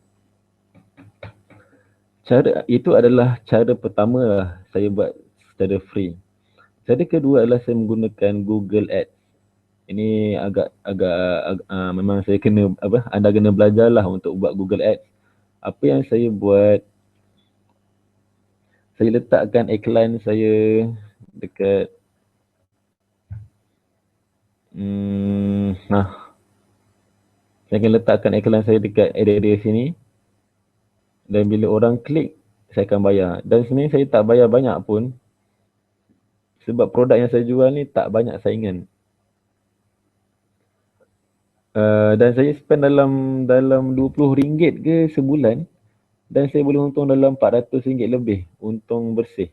Itu adalah cara pertama lah saya buat secara free. Cara kedua adalah saya menggunakan Google Ads. Ini agak memang saya kena anda kena belajarlah untuk buat Google Ads. Apa yang saya buat, saya letakkan iklan saya dekat saya akan letakkan iklan saya dekat area sini, dan bila orang klik saya akan bayar. Dan sebenarnya saya tak bayar banyak pun, sebab produk yang saya jual ni tak banyak saingan. Dan saya spend dalam RM20 ke sebulan, dan saya boleh untung dalam RM400 lebih, untung bersih.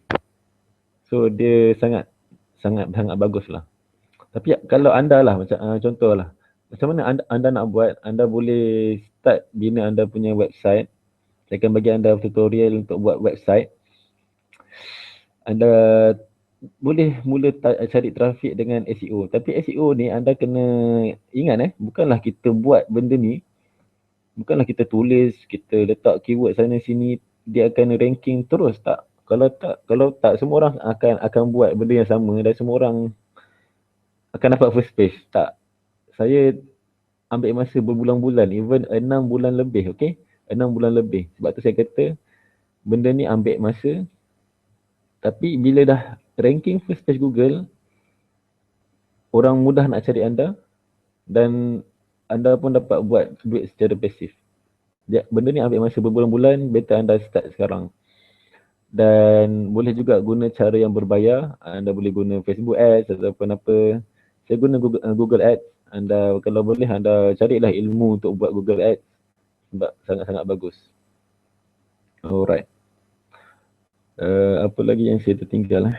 So dia sangat bagus lah. Tapi kalau anda lah, macam contoh lah, macam mana anda nak buat, anda boleh start bina anda punya website. Saya akan bagi anda tutorial untuk buat website. Anda boleh mula cari trafik dengan SEO. Tapi SEO ni anda kena ingat bukanlah kita buat benda ni, bukanlah kita tulis, kita letak keyword sana sini, dia akan ranking terus, tak. Kalau tak semua orang akan buat benda yang sama dan semua orang akan dapat first page. Tak. Saya ambil masa berbulan-bulan, even 6 bulan lebih, okay? 6 bulan lebih. Sebab tu saya kata benda ni ambil masa. Tapi bila dah ranking first page Google, orang mudah nak cari anda, dan anda pun dapat buat duit secara pasif. Benda ni ambil masa berbulan-bulan, better anda start sekarang. Dan boleh juga guna cara yang berbayar. Anda boleh guna Facebook Ads ataupun apa. Saya guna Google Ads. Anda kalau boleh anda carilah ilmu untuk buat Google Ads, sebab sangat-sangat bagus. Alright. Apa lagi yang saya tertinggal